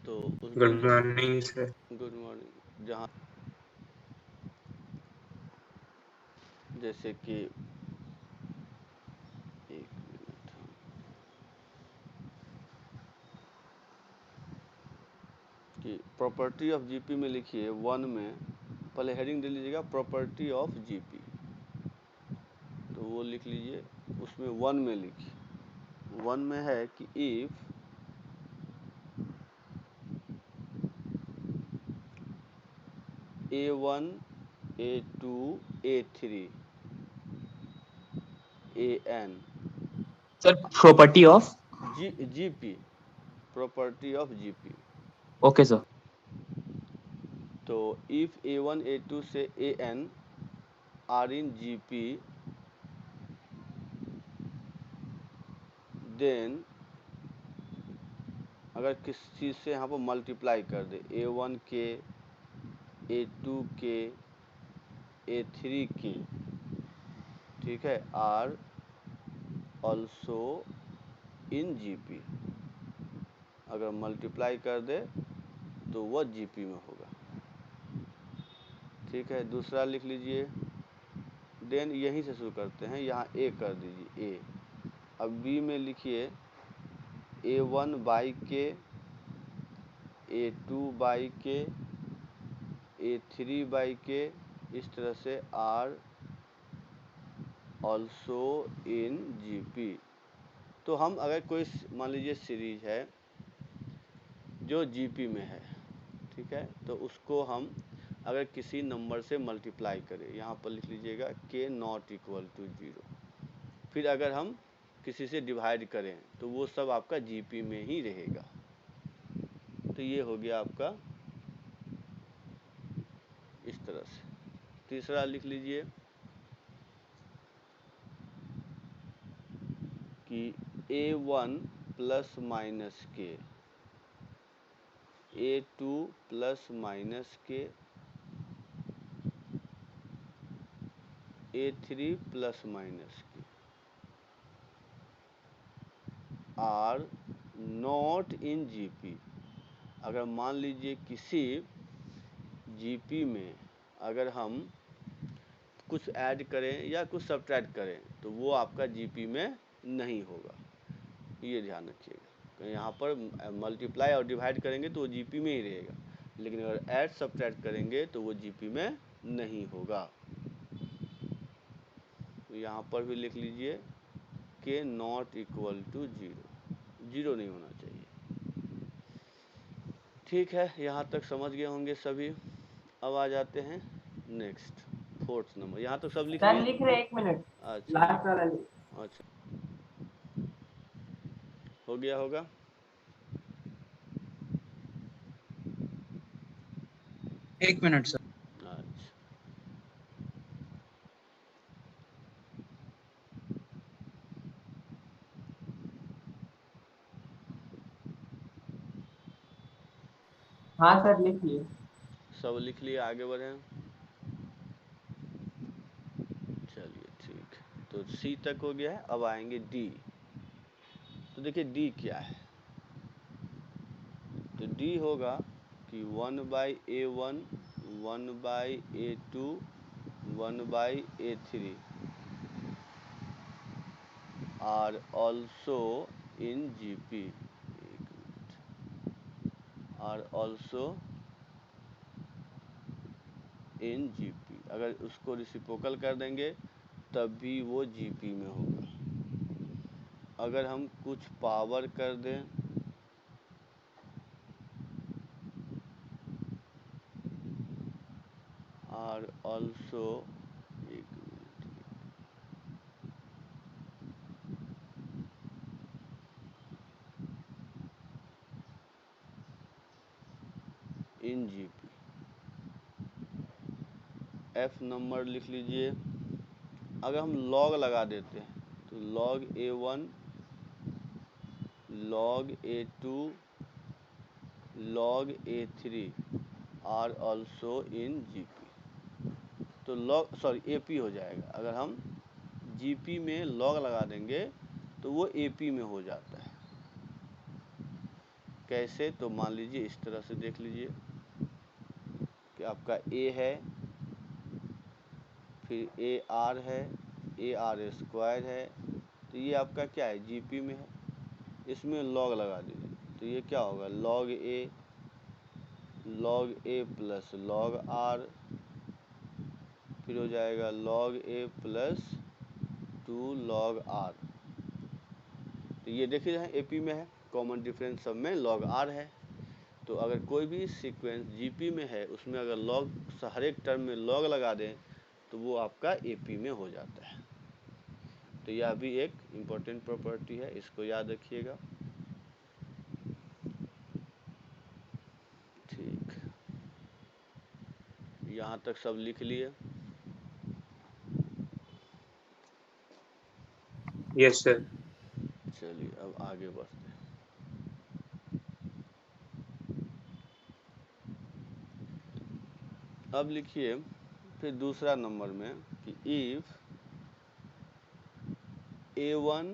तो उसमें good morning sir. Good morning, जहाँ जैसे कि एक मिनट, कि प्रॉपर्टी ऑफ जीपी में लिखिए 1 में, पहले हेडिंग दे लीजिएगा प्रॉपर्टी ऑफ जीपी, तो वो लिख लीजिए। उसमें 1 में लिखिए, 1 में है कि if A1 A2 A3 AN sir property of GP, property of GP. Okay sir. तो इफ A1 A2 से AN are in GP, then अगर किसी चीज़ से यहाँ पर मल्टीप्लाई कर दे, A1 के A2 के A3 के, ठीक है, आर ऑल्सो इन जीपी, अगर मल्टीप्लाई कर दे तो वह जीपी में होगा। ठीक है, दूसरा लिख लीजिए, देन यहीं से शुरू करते हैं, यहाँ ए कर दीजिए ए। अब बी में लिखिए A1 बाई के, A2 बाई के, A3 बाई के, इस तरह से आर ऑल्सो इन जीपी। तो हम अगर कोई मान लीजिए सीरीज है जो जीपी में है, ठीक है, तो उसको हम अगर किसी नंबर से मल्टीप्लाई करें, यहाँ पर लिख लीजिएगा के नॉट इक्वल टू 0, फिर अगर हम किसी से डिवाइड करें तो वो सब आपका जीपी में ही रहेगा। तो ये हो गया आपका इस तरह से। तीसरा लिख लीजिए कि A1 प्लस माइनस के, A2 प्लस माइनस के, A3 प्लस माइनस के आर नॉट इन जीपी। अगर मान लीजिए किसी जीपी में अगर हम कुछ ऐड करें या कुछ सब्ट्रैक्ट करें तो वो आपका जीपी में नहीं होगा, ये ध्यान रखिएगा। यहाँ पर मल्टीप्लाई और डिवाइड करेंगे तो वो जीपी में ही रहेगा, लेकिन अगर ऐड सब्ट्रैक्ट करेंगे तो वो जीपी में नहीं होगा। तो यहाँ पर भी लिख लीजिए के नॉट इक्वल टू 0 नहीं होना चाहिए। ठीक है, यहाँ तक समझ गए होंगे सभी। अब आ जाते हैं नेक्स्ट 4th नंबर। यहाँ तक सब लिख लिए? लिख रहे 1 मिनट। अच्छा लास्ट वाला लिख। अच्छा, हो गया होगा। एक मिनट सर। अच्छा, हाँ सर लिख लिए। सब लिख लिए, आगे बढ़ें। चलिए ठीक, तो सी तक हो गया है। अब आएंगे डी। तो देखिए डी क्या है, तो डी होगा कि 1/A1 1/A2 1/A3 are also in GP. एक minute, are also in GP. अगर उसको रिसिप्रोकल कर देंगे तब भी वो जीपी में होगा। अगर हम कुछ पावर कर दें आर ऑल्सो, एक minute, in GP. F number लिख लीजिए। अगर हम लॉग लगा देते हैं तो log A1 log A2 log A3 are also in GP. तो लॉग सॉरी एपी हो जाएगा। अगर हम जीपी में लॉग लगा देंगे तो वो एपी में हो जाता है। कैसे, तो मान लीजिए इस तरह से देख लीजिए कि आपका ए है, फिर ए आर है, ए आर स्क्वायर है, तो ये आपका क्या है, जीपी में है। इसमें लॉग लगा दीजिए, तो ये क्या होगा, log A plus log are, फिर हो जाएगा log A plus 2 log are. तो ये देखिए यहाँ एपी में है, कॉमन डिफरेंस सब में लॉग आर है। तो अगर कोई भी सीक्वेंस जीपी में है, उसमें अगर लॉग हर एक टर्म में लॉग लगा दें तो वो आपका एपी में हो जाता है। तो यह भी एक इम्पोर्टेंट प्रॉपर्टी है, इसको याद रखिएगा। ठीक, यहाँ तक सब लिख लिए। Yes, sir. चलिए अब आगे बढ़ते हैं। अब लिखिए फिर दूसरा नंबर में कि if A1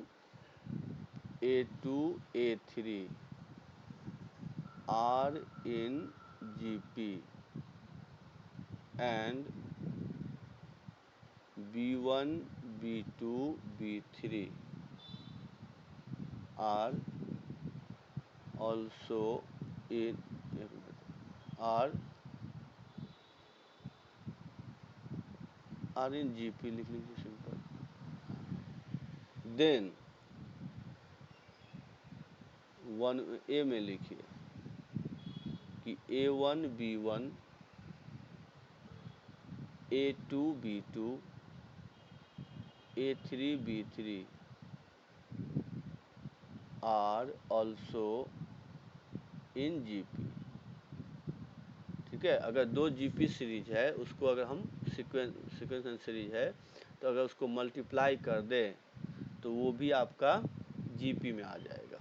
A2 A3 are in GP and B1 B2 B3 are also in GP लिख लीजिए सिंपल। देन 1 ए में लिखिए कि A1 B1 A2 B2 A3 B3 are also in GP। ठीक है, अगर दो जीपी सीरीज है, उसको अगर हम सीक्वेंस सीरीज है, तो अगर उसको मल्टीप्लाई कर दें तो वो भी आपका जीपी में आ जाएगा।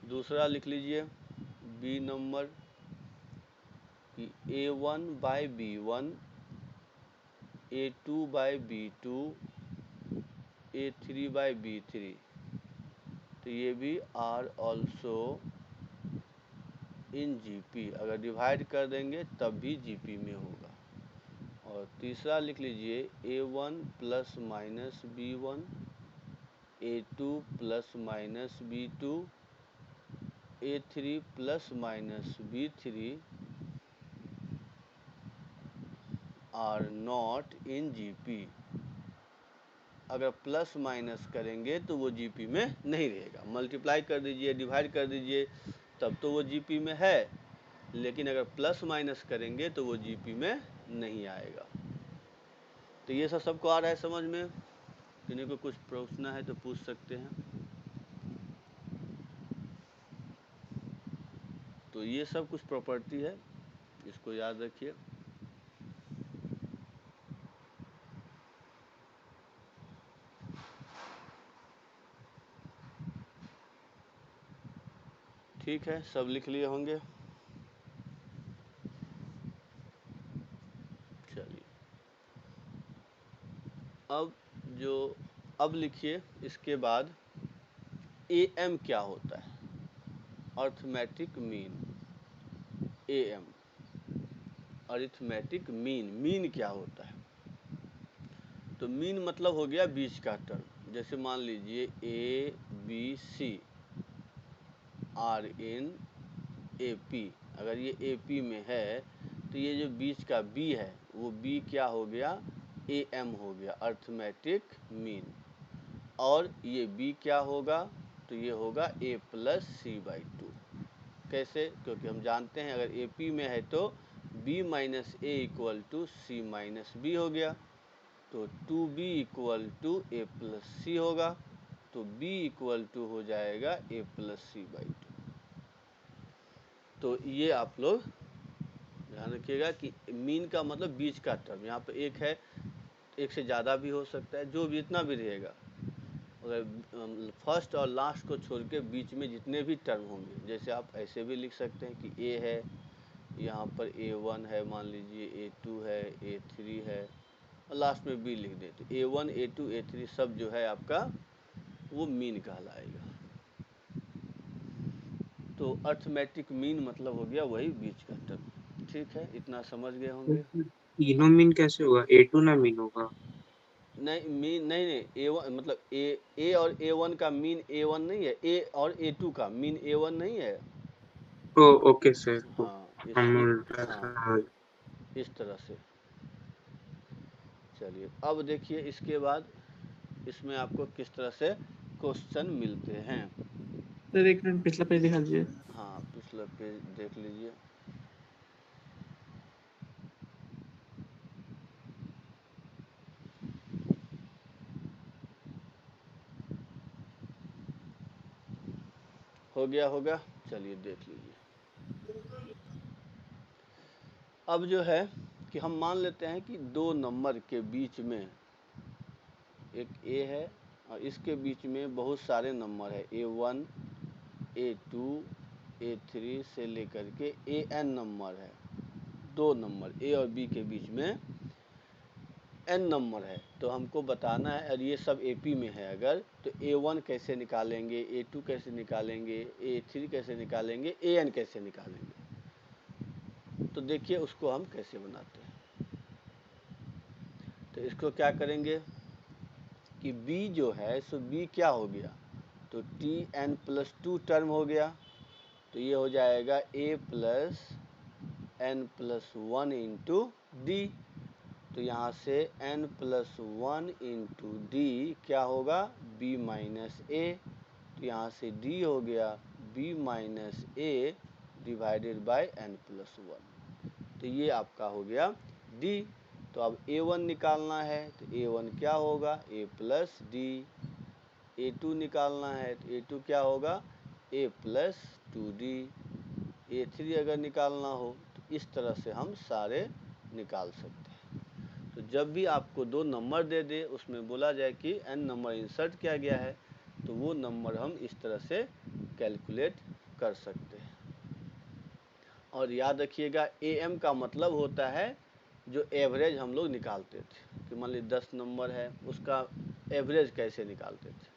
दूसरा लिख लीजिए बी नंबर कि A1 by B1 A2 by B2 A3 by B3, तो ये भी आर ऑल्सो इन जीपी, अगर डिवाइड कर देंगे तब भी जीपी में होगा। और तीसरा लिख लीजिए A1 plus minus B1 A2 plus minus B2 A3 plus minus B3 are not in GP. अगर प्लस माइनस करेंगे तो वो जीपी में नहीं रहेगा। मल्टीप्लाई कर दीजिए, डिवाइड कर दीजिए, तब तो वो जीपी में है, लेकिन अगर प्लस माइनस करेंगे तो वो जीपी में नहीं आएगा। तो ये सब सबको आ रहा है समझ में? किन्हीं को कुछ पूछना है तो पूछ सकते हैं। तो ये सब कुछ प्रॉपर्टी है, इसको याद रखिए। ठीक है, सब लिख लिए होंगे। चलिए अब लिखिए इसके बाद AM क्या होता है, arithmetic mean. AM arithmetic mean क्या होता है? तो मीन मतलब हो गया बीच का टर्म। जैसे मान लीजिए ABC आर इन AP, अगर ये AP में है तो ये जो बीच का B है वो B क्या हो गया, AM हो गया, अर्थमेटिक मीन। और ये B क्या होगा, तो ये होगा A प्लस C/2। कैसे? क्योंकि हम जानते हैं अगर AP में है तो B minus A equal to C minus B हो गया, तो 2B equal to A plus C होगा, तो B इक्वल टू हो जाएगा A प्लस C/2। तो ये आप लोग ध्यान रखिएगा कि मीन का मतलब बीच का टर्म। यहाँ पे एक है, एक से ज़्यादा भी हो सकता है, जो भी जितना भी रहेगा, अगर फर्स्ट और लास्ट को छोड़ के बीच में जितने भी टर्म होंगे, जैसे आप ऐसे भी लिख सकते हैं कि A है, यहाँ पर A1 है, मान लीजिए A2 है, A3 है, और लास्ट में B लिख दें, तो A1 A2 A3 सब जो है आपका वो मीन कहलाएगा। तो अर्थमेटिक मीन मतलब हो गया वही बीच का टर्म। ठीक है, इतना समझ गए होंगे। तीनों मीन कैसे होगा? A2 ना मीन होगा? नहीं मीन नहीं, A1 मतलब ए और A1 का मीन A1 नहीं है, A और A2 का मीन A1 नहीं है। Okay sir. हाँ हम इसलिए, उल्टा हाँ समझ। इस तरह से। चलिए अब देखिए इसके बाद इसमें आपको किस तरह से क्वेश्चन मिलते हैं। सर एक मिनट पिछला पेज दिखा दीजिए। हाँ पिछला पेज देख लीजिए। हो गया होगा, चलिए देख लीजिए। अब जो है कि हम मान लेते हैं कि दो नंबर के बीच में एक A है और इसके बीच में बहुत सारे नंबर है A1 A2 A3 से लेकर के AN नंबर है। दो नंबर A और B के बीच में N नंबर है, तो हमको बताना है। और ये सब AP में है अगर, तो A1 कैसे निकालेंगे, A2 कैसे निकालेंगे, A3 कैसे निकालेंगे, AN कैसे निकालेंगे। तो देखिए उसको हम कैसे बनाते हैं। तो इसको क्या करेंगे कि B जो है सो B क्या हो गया, तो Tn+2 टर्म हो गया, तो ये हो जाएगा A+n+1 इंटू डी। तो यहाँ से n+1 इंटू डी क्या होगा, B माइनस ए। तो यहाँ से D हो गया B minus A divided by n+1। तो ये आपका हो गया D। तो अब A1 निकालना है, तो A1 क्या होगा, A प्लस डी। A2 निकालना है तो A2 क्या होगा, A प्लस 2D। A3 अगर निकालना हो तो इस तरह से हम सारे निकाल सकते हैं। तो जब भी आपको दो नंबर दे दे, उसमें बोला जाए कि n नंबर इंसर्ट किया गया है, तो वो नंबर हम इस तरह से कैलकुलेट कर सकते हैं। और याद रखिएगा AM का मतलब होता है जो एवरेज हम लोग निकालते थे, कि मान लीजिए 10 नंबर है, उसका एवरेज कैसे निकालते थे।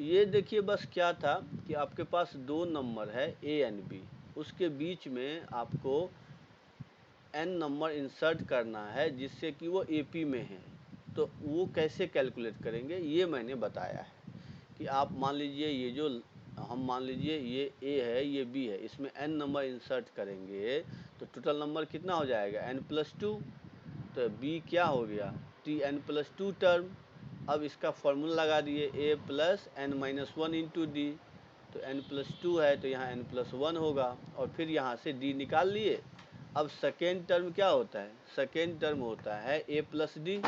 ये देखिए बस क्या था कि आपके पास दो नंबर है A एंड B, उसके बीच में आपको n नंबर इंसर्ट करना है जिससे कि वो AP में है। तो वो कैसे कैलकुलेट करेंगे ये मैंने बताया है कि आप मान लीजिए ये जो हम मान लीजिए ये A है ये B है, इसमें n नंबर इंसर्ट करेंगे तो टोटल नंबर कितना हो जाएगा n+2। तो B क्या हो गया Tn+2 टर्म। अब इसका फॉर्मूला लगा दिए A+n-1 इंटू डी। तो n+2 है तो यहाँ n+1 होगा और फिर यहाँ से D निकाल लिए। अब सेकेंड टर्म क्या होता है, सेकेंड टर्म होता है A प्लस डी।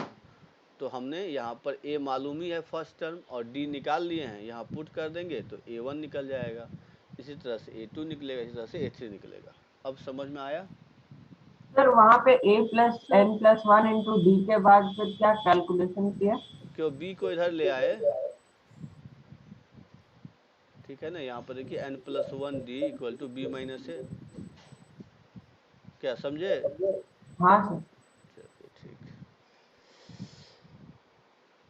तो हमने यहाँ पर A मालूम ही है फर्स्ट टर्म और D निकाल लिए हैं, यहाँ पुट कर देंगे तो A1 निकल जाएगा। इसी तरह से A2 निकलेगा, इसी तरह से A3 निकलेगा। अब समझ में आया। सर वहाँ पे A+n+1 इंटू डी के बाद फिर क्या कैलकुलेशन किया? क्यों B को इधर ले आए, ठीक है ना। यहाँ पर देखिए n+1D equal to B minus A. क्या समझे? हाँ सर। चलिए ठीक है।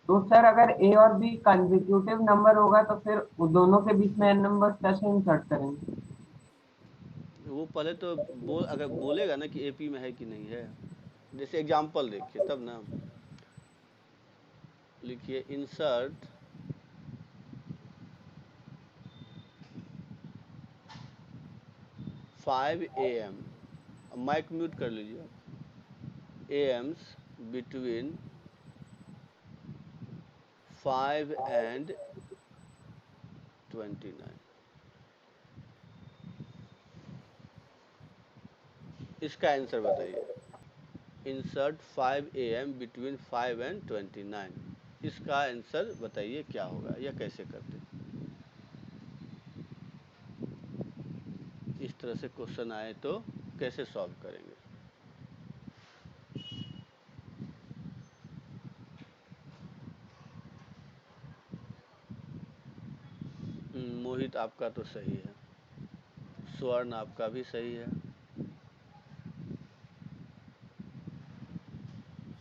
तो सर अगर A और B कंसेक्यूटिव नंबर होगा तो फिर दोनों के बीच में n नंबर कैसे इंसर्ट करेंगे? वो पहले तो अगर बोलेगा ना कि AP में है कि नहीं है, जैसे एग्जाम्पल देखिए तब ना। लिखिए insert five AM, mic mute कर लीजिए, AMs बिटवीन 5 and 29। इसका आंसर बताइए। इंसर्ट 5 AM बिटवीन 5 and 29, इसका आंसर बताइए क्या होगा या कैसे करते हैं। इस तरह से क्वेश्चन आए तो कैसे सॉल्व करेंगे। मोहित आपका तो सही है, स्वर्ण आपका भी सही है।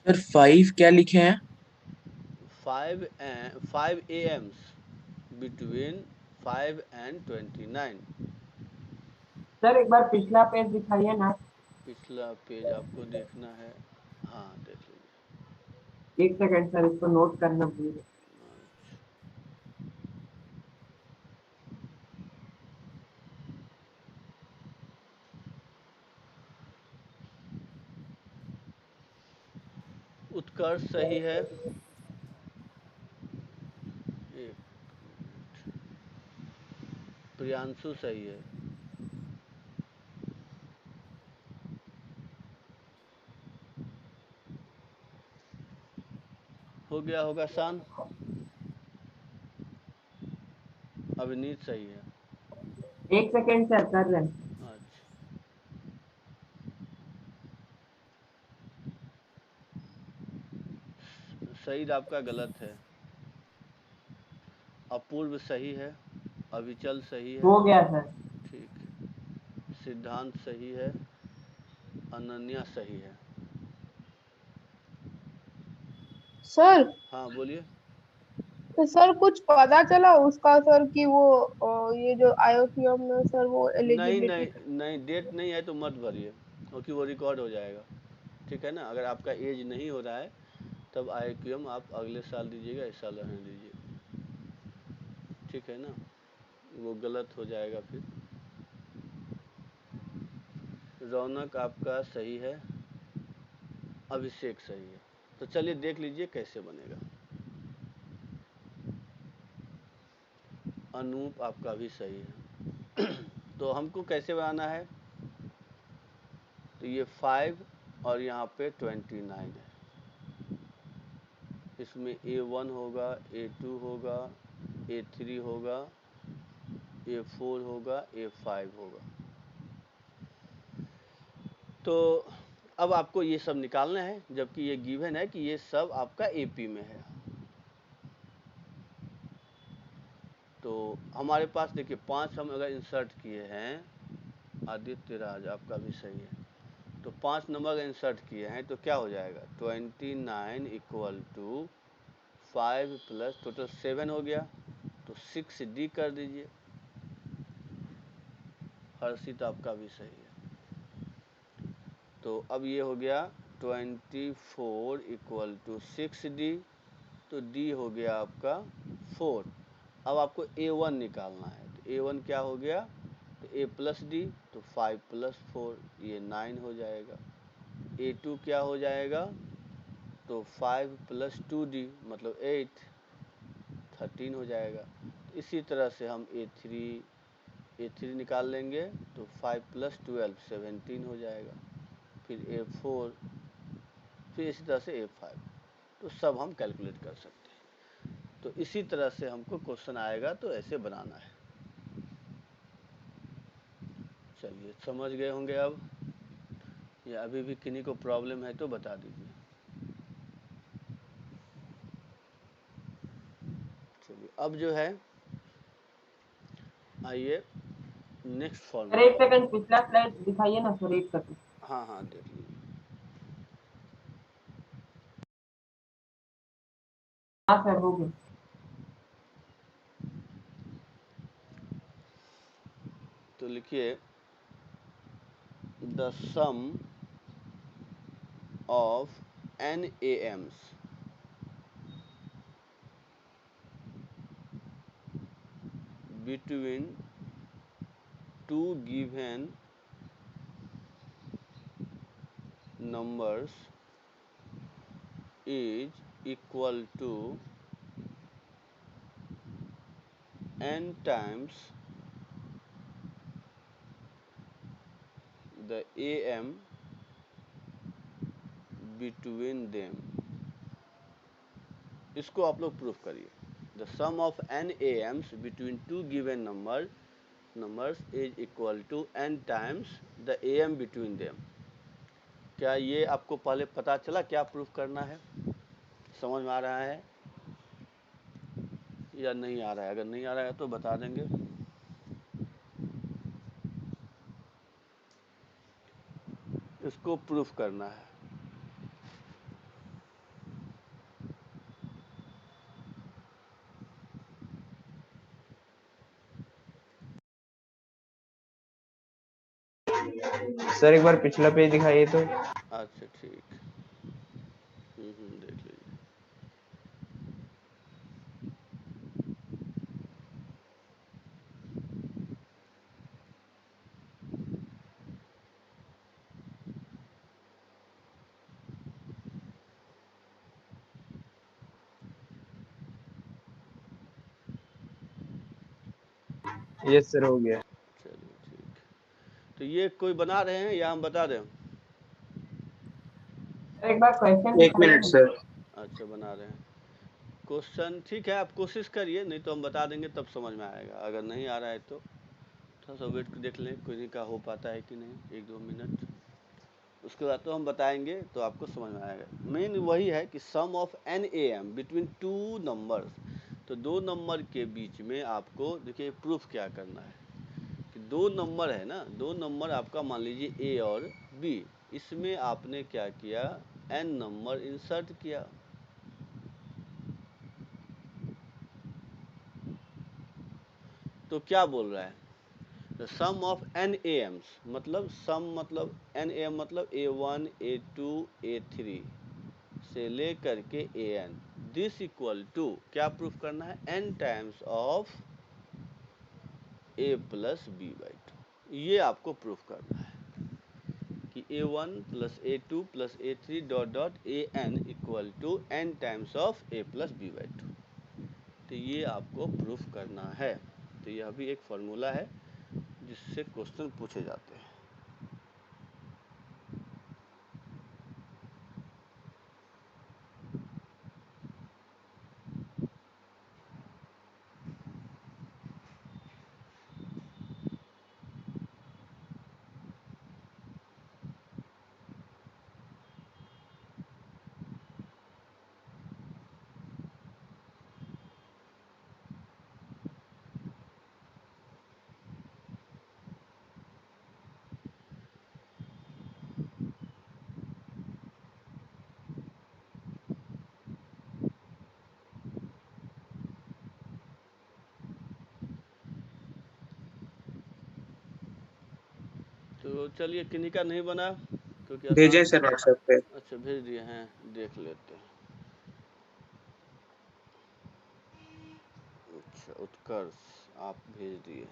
सर 5 क्या लिखे हैं? 5 AMs between 5 and 29। सर एक बार पिछला पेज दिखाइए ना। पिछला पेज आपको देखना है? हाँ देख लीजिए। एक सेकंड सर, इसको नोट करना प्लीज। उत्कर्ष सही है। एक प्रियांशु सही है। हो गया होगा शान। अविनीत सही है। एक सेकंड सर, कर रहे हैं। अच्छा, सईद आपका गलत है। अपूर्व सही है। अविचल सही है। हो गया सर। ठीक। सिद्धांत सही है। अनन्या सही है। सर हाँ बोलिए। तो सर कुछ पता चला उसका सर कि वो ये जो IOCM में सर वो नहीं नहीं एलिजिबिलिटी। नहीं, डेट नहीं है तो मत भरिए, क्योंकि वो रिकॉर्ड हो जाएगा। ठीक है ना, अगर आपका एज नहीं हो रहा है तब IOCM आप अगले साल दीजिएगा, इस साल रहने दीजिए। ठीक है ना, वो गलत हो जाएगा फिर। रौनक आपका सही है। अभिषेक सही है। तो चलिए देख लीजिए कैसे बनेगा। अनूप आपका भी सही है। तो हमको कैसे बनाना है? तो ये 5 और यहाँ पे 29 है। इसमें A1 होगा, A2 होगा, A3 होगा, A4 होगा, A5 होगा। तो अब आपको ये सब निकालना है, जबकि ये गिवन है कि ये सब आपका AP में है। तो हमारे पास देखिए 5 हम अगर इंसर्ट किए हैं, आदित्य राज आपका भी सही है। तो 5 नंबर अगर इंसर्ट किए हैं तो क्या हो जाएगा? 29 इक्वल टू 5 प्लस टोटल 7 हो गया, तो 6D कर दीजिए। हर्षित आपका भी सही है। तो अब ये हो गया 24 इक्वल टू 6D, तो D हो गया आपका 4। अब आपको A1 निकालना है, तो A1 क्या हो गया? तो A प्लस D, तो 5 प्लस 4 ये 9 हो जाएगा। A2 क्या हो जाएगा? तो 5 प्लस 2D मतलब 8, 13 हो जाएगा। तो इसी तरह से हम A3 निकाल लेंगे, तो 5 प्लस 12 17 हो जाएगा। फिर A4, फिर इसी तरह से A5। तो सब हम कैलकुलेट कर सकते हैं। तो इसी तरह से हमको क्वेश्चन आएगा, तो ऐसे बनाना है। चलिए समझ गए होंगे अब, या अभी भी किन्हीं को प्रॉब्लम है तो बता दीजिए। चलिए अब जो है, आइए नेक्स्ट सर फॉर्मूला। एक सेकंड, पिछला स्लाइड दिखाइए ना सर, एक सेकंड। हाँ हाँ देख लीजिए। हाँ सर, हो गया। तो लिखिए the sum of n AMs between two given numbers is equal to n times the AM between them। इसको आप लोग प्रूफ करिए। The sum of n AMs between two given numbers is equal to n times the AM between them। क्या ये आपको पहले पता चला क्या प्रूफ करना है? समझ में आ रहा है या नहीं आ रहा है? अगर नहीं आ रहा है तो बता देंगे। इसको प्रूफ करना है। सर एक बार पिछला पेज दिखाइए तो। अच्छा ठीक, देख लीजिए। यस सर, हो गया। चलिए ठीक, तो ये कोई बना रहे हैं या हम बता दें? एक बार क्वेश्चन एक मिनट सर। अच्छा बना रहे हैं क्वेश्चन, ठीक है आप कोशिश करिए, नहीं तो हम बता देंगे तब समझ में आएगा। अगर नहीं आ रहा है तो थोड़ा सा वेट देख लें, कोई का हो पाता है कि नहीं, 1-2 मिनट, उसके बाद तो हम बताएंगे तो आपको समझ में आएगा। मेन वही है कि sum of N A M between 2 numbers, तो 2 नंबर के बीच में आपको देखिए प्रूफ क्या करना है कि 2 नंबर है ना, 2 नंबर आपका मान लीजिए ए और बी, इसमें आपने क्या किया, एन नंबर इंसर्ट किया। तो क्या बोल रहा है, the sum of N A Ms, मतलब सम मतलब एन ए एम मतलब A1 A2 A3 से लेकर के AN, दिस इक्वल टू क्या प्रूफ करना है, n times of A plus B by two. ये आपको प्रूफ करना है कि A1 plus A2 plus A3 dot dot AN equal to n times of A plus B by two. तो ये आपको प्रूफ करना है। तो यह भी एक फॉर्मूला है जिससे क्वेश्चन पूछे जाते हैं। तो चलिए, किन्हीं का नहीं बना क्योंकि आसान। भेजे सर व्हाट्सएप पे। अच्छा भेज दिए हैं, देख लेते हैं। अच्छा उत्कर्ष आप भेज दिए।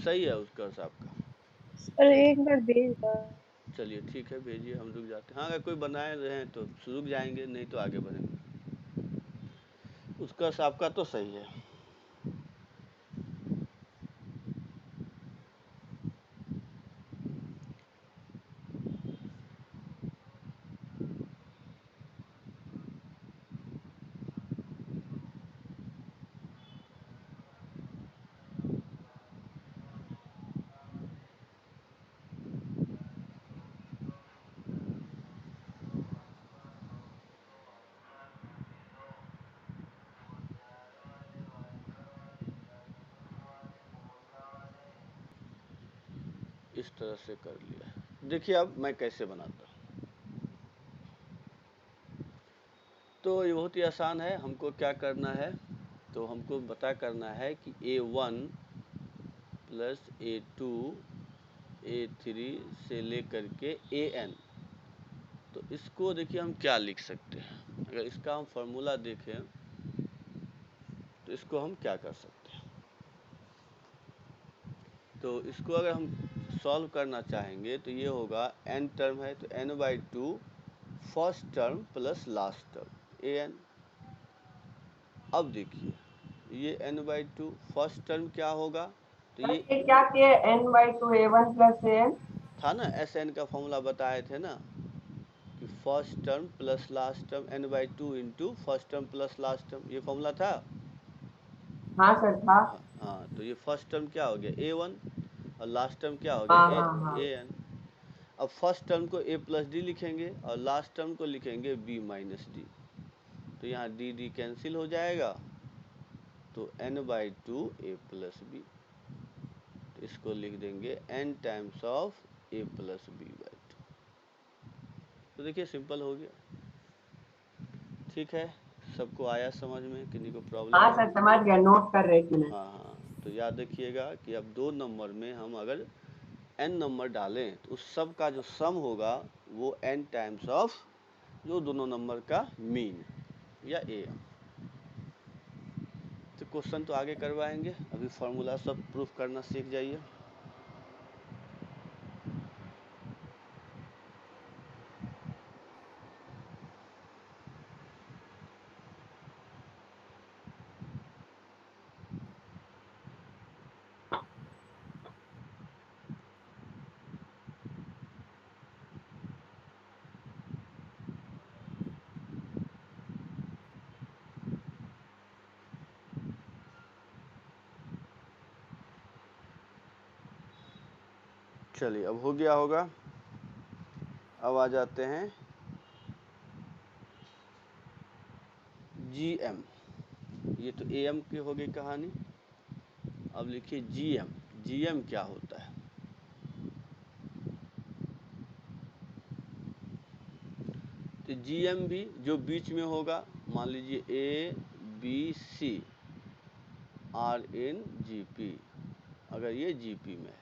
सही है उत्कर्ष आपका। सर एक मिनट भेज दो। चलिए ठीक है भेजिए, हम रुक जाते हैं। हाँ अगर कोई बनाए रहे हैं तो रुक जाएंगे, नहीं तो आगे बढ़ेंगे। उत्कर्ष आपका तो सही है। इस तरह से कर लिया। देखिए अब मैं कैसे बनाता हूँ। तो ये बहुत ही आसान है। हमको क्या करना है, तो हमको पता करना है कि A1 प्लस A2 A3 से लेकर के AN। तो इसको देखिए हम क्या लिख सकते हैं, अगर इसका हम फॉर्मूला देखें तो इसको हम क्या कर सकते हैं। तो इसको अगर हम सॉल्व करना चाहेंगे तो ये होगा, n टर्म है तो n/2 first term plus last term AN। अब देखिए ये n/2 फर्स्ट टर्म क्या होगा, तो ये ये क्या किए, n/2 A1 प्लस AN। था ना, SN का फॉर्मूला बताए थे ना कि first term plus last term n/2 into first term plus last term, ये फॉर्मूला था। हाँ सर था। हाँ तो ये फर्स्ट टर्म क्या हो गया A1 और लास्ट टर्म क्या हो हाँ गया हाँ हाँ। AN। अब फर्स्ट टर्म को A प्लस डी लिखेंगे और लास्ट टर्म को लिखेंगे B माइनस डी। तो यहाँ डी कैंसिल हो जाएगा, तो n/2 A प्लस बी। तो इसको लिख देंगे n times of A plus B by two. तो देखिए सिंपल हो गया। ठीक है, सबको आया समझ में, किन्हीं को प्रॉब्लम हाँ है? सर समझ गया, नोट कर रहे कि नहीं। हाँ, तो याद रखिएगा कि अब 2 नंबर में हम अगर n नंबर डालें तो उस सब का जो सम होगा वो n टाइम्स ऑफ जो दोनों नंबर का मीन या am। तो क्वेश्चन तो आगे करवाएंगे, अभी फार्मूला सब प्रूफ करना सीख जाइए। चलिए, अब हो गया होगा। अब आ जाते हैं GM। ये तो AM की हो गई कहानी। अब लिखिए GM। GM क्या होता है? तो GM भी जो बीच में होगा, मान लीजिए ABC आर इन GP, अगर ये GP में है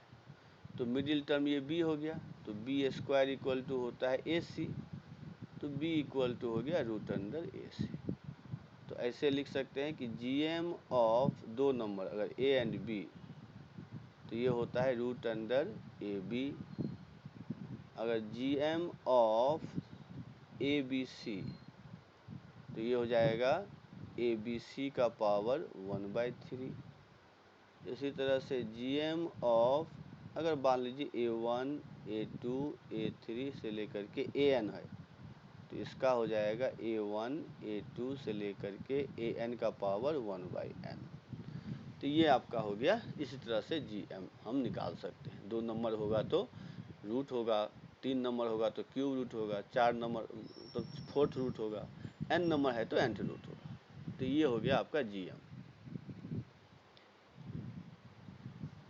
तो मिडिल टर्म ये B हो गया, तो B² इक्वल टू होता है AC, तो B इक्वल टू हो गया रूट अंडर AC। तो ऐसे लिख सकते हैं कि GM ऑफ 2 नंबर अगर A एंड B, तो ये होता है रूट अंडर AB। अगर GM ऑफ ABC, तो ये हो जाएगा ABC का पावर 1/3। इसी तरह से GM ऑफ अगर मान लीजिए A1 A2 A3 से लेकर के AN है, तो इसका हो जाएगा A1 A2 से लेकर के AN का पावर 1/n। तो ये आपका हो गया। इसी तरह से GM हम निकाल सकते हैं। 2 नंबर होगा तो रूट होगा, 3 नंबर होगा तो क्यूब रूट होगा, 4 नंबर तो 4th रूट होगा, n नंबर है तो nth रूट होगा। तो ये हो गया आपका GM,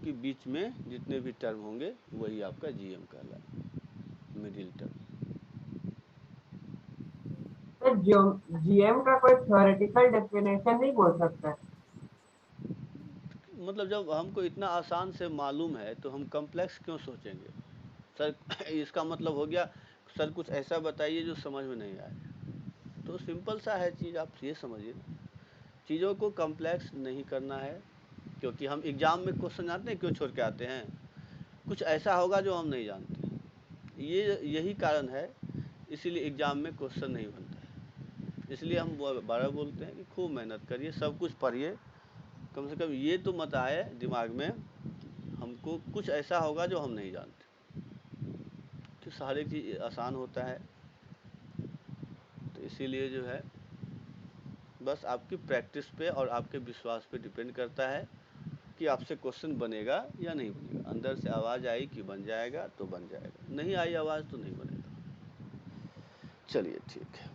कि बीच में जितने भी टर्म होंगे वही आपका GM कहलाएगा, मिडिल टर्म। सर जीएम का कोई थ्योरेटिकल डेफिनेशन नहीं बोल सकता? मतलब जब हमको इतना आसान से मालूम है तो हम कॉम्प्लेक्स क्यों सोचेंगे? सर इसका मतलब हो गया सर कुछ ऐसा बताइए जो समझ में नहीं आए। तो सिंपल सा है चीज़, आप ये समझिए ना, चीज़ों को कॉम्प्लेक्स नहीं करना है। क्योंकि हम एग्ज़ाम में क्वेश्चन जानते हैं क्यों छोड़ के आते हैं? कुछ ऐसा होगा जो हम नहीं जानते। यही कारण है, इसीलिए एग्ज़ाम में क्वेश्चन नहीं बनता है। इसलिए हम बार बोलते हैं कि खूब मेहनत करिए, सब कुछ पढ़िए, कम से कम ये तो मत आए दिमाग में हमको कुछ ऐसा होगा जो हम नहीं जानते। तो सारी चीज़ आसान होता है। तो इसीलिए जो है बस आपकी प्रैक्टिस पे और आपके विश्वास पे डिपेंड करता है कि आपसे क्वेश्चन बनेगा या नहीं बनेगा। अंदर से आवाज़ आई कि बन जाएगा तो बन जाएगा, नहीं आई आवाज़ तो नहीं बनेगा। चलिए ठीक है।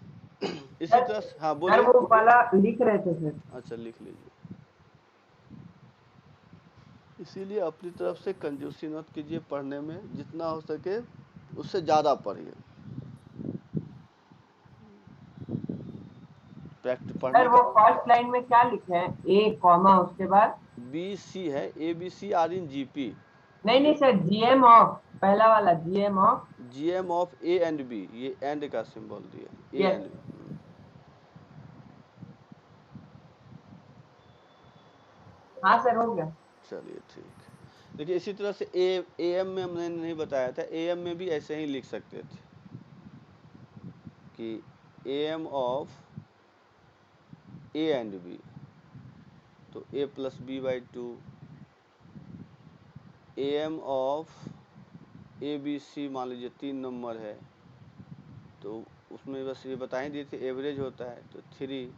इसी तरह से हाँ सर बोलिए। वो वाला लिख रहे थे सर। अच्छा लिख लीजिए। इसीलिए अपनी तरफ से कंजूसी मत कीजिए पढ़ने में, जितना हो सके उससे ज़्यादा पढ़िए। सर पढ़ने वो का फर्स्ट लाइन में क्या लिखे हैं? ए कॉमा उसके बाद BC है, ABC आर इन GP। नहीं नहीं सर, जीएम ऑफ, पहला वाला GM of. GM of A and B, ये एंड का सिंबल दिया, A यस। And B। हाँ सर हो गया। चलिए ठीक है। देखिए इसी तरह से AM में हमने नहीं बताया था, AM में भी ऐसे ही लिख सकते थे कि AM of A and B, तो A + B/2। AM of ABC मान लीजिए 3 नंबर है, तो उसमें बस ये बता ही दिए थे एवरेज होता है तो 3।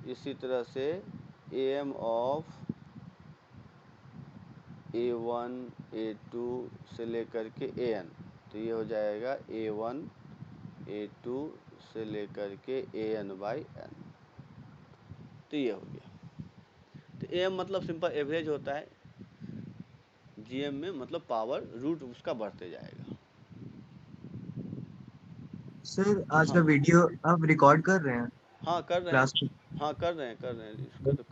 इसी तरह से AM ऑफ A1 A2 से लेकर के AN, तो ये हो जाएगा A1 A2 से लेकर के AN/n। तो ये हो गया। तो AM मतलब सिंपल एवरेज होता है, GM में मतलब पावर रूट उसका बढ़ते जाएगा। सर आज का हाँ वीडियो आप रिकॉर्ड कर रहे हैं हाँ कर रहे हैं। क्लास में? हाँ कर रहे हैं इसका तो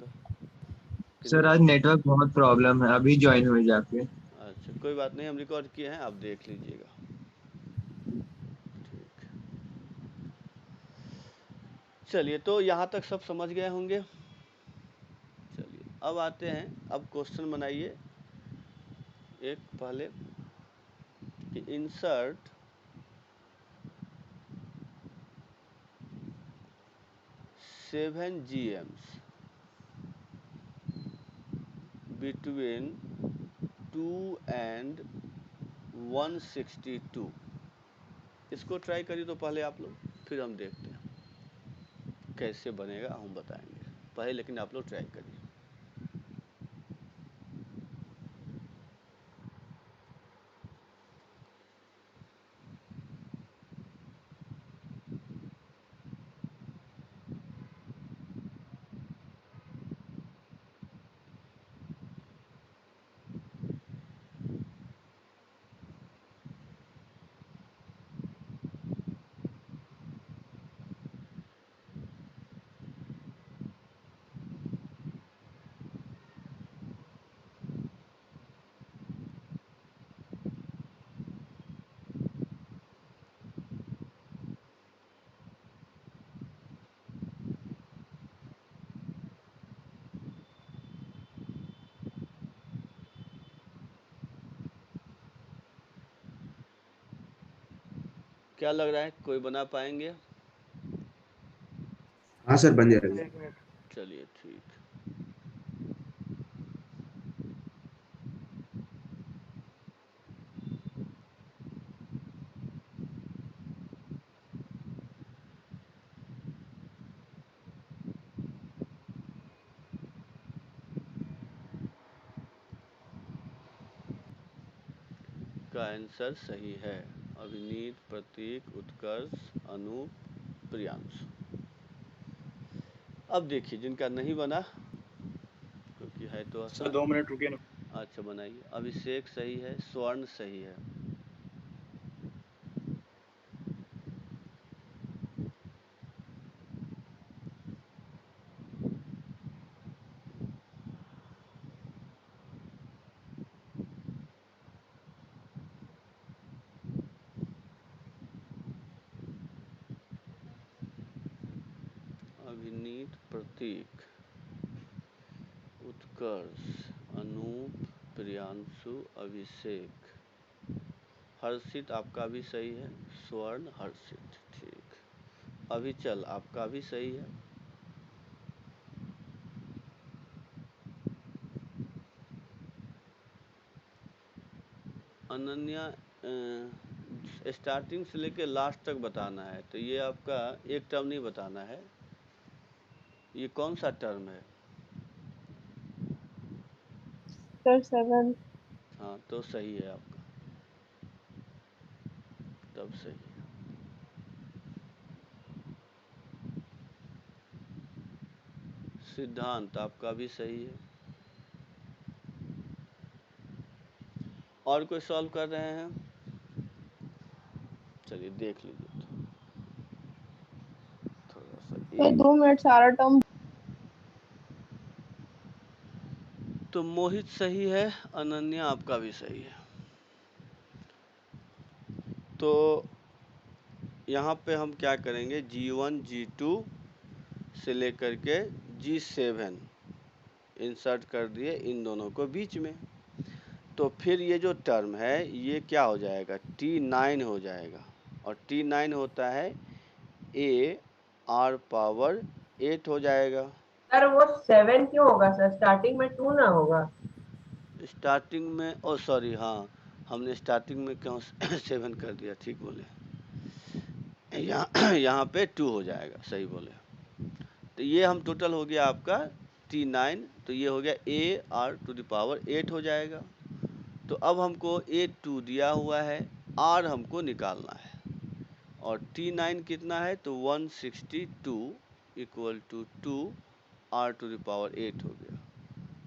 सर आज नेटवर्क बहुत प्रॉब्लम है, अभी ज्वाइन हुए जाके। अच्छा कोई बात नहीं, हम रिकॉर्ड किए हैं, आप देख लीजिएगा। ठीक, चलिए तो यहाँ तक सब समझ गए होंगे। चलिए अब आते हैं, अब क्वेश्चन बनाइए एक पहले कि insert seven GMs between 2 and 162। इसको ट्राई करिए तो पहले आप लोग, फिर हम देखते हैं कैसे बनेगा, हम बताएंगे पहले, लेकिन आप लोग ट्राई करिए। क्या लग रहा है, कोई बना पाएंगे? हाँ सर बन जाएगा। चलिए ठीक। का आंसर सही है, अभिनीत, प्रतीक, उत्कर्ष, अनूप, प्रियांशु। अब देखिए जिनका नहीं बना, क्योंकि है तो सर आसान। 2 मिनट रुकिए ना। अच्छा बनाइए। अभिषेक सही है, स्वर्ण सही है, अभिनीत, प्रतीक, उत्कर्ष, अनूप, प्रियांशु, अभिषेक, हर्षित आपका भी सही है, स्वर्ण, हर्षित, ठीक। अभिचल आपका भी सही है, अनन्या स्टार्टिंग से लेकर लास्ट तक बताना है, तो ये आपका एक टर्म नहीं बताना है, ये कौन सा टर्म है? सर 7। हाँ तो सही है आपका, तब सही है। सिद्धांत आपका भी सही है। और कोई सॉल्व कर रहे हैं? चलिए देख लीजिए थोड़ा सा सर 2 मिनट सारा टर्म। तो मोहित सही है, अनन्या आपका भी सही है। तो यहाँ पे हम क्या करेंगे, G1 G2 से लेकर के G7 इंसर्ट कर दिए इन दोनों को बीच में, तो फिर ये जो टर्म है ये क्या हो जाएगा, T9 हो जाएगा, और T9 होता है AR⁴ हो जाएगा। सर वो 7 क्यों होगा सर, स्टार्टिंग में 2 ना होगा? स्टार्टिंग में, ओ सॉरी, हाँ हमने स्टार्टिंग में क्यों 7 कर दिया, ठीक बोले, यहाँ पे 2 हो जाएगा, सही बोले। तो ये हम टोटल हो गया आपका T9, तो ये हो गया AR⁴ हो जाएगा। तो अब हमको A2 दिया हुआ है, R हमको निकालना है, और T9 कितना है, तो 162 इक्वल टू 2 R⁴ हो गया।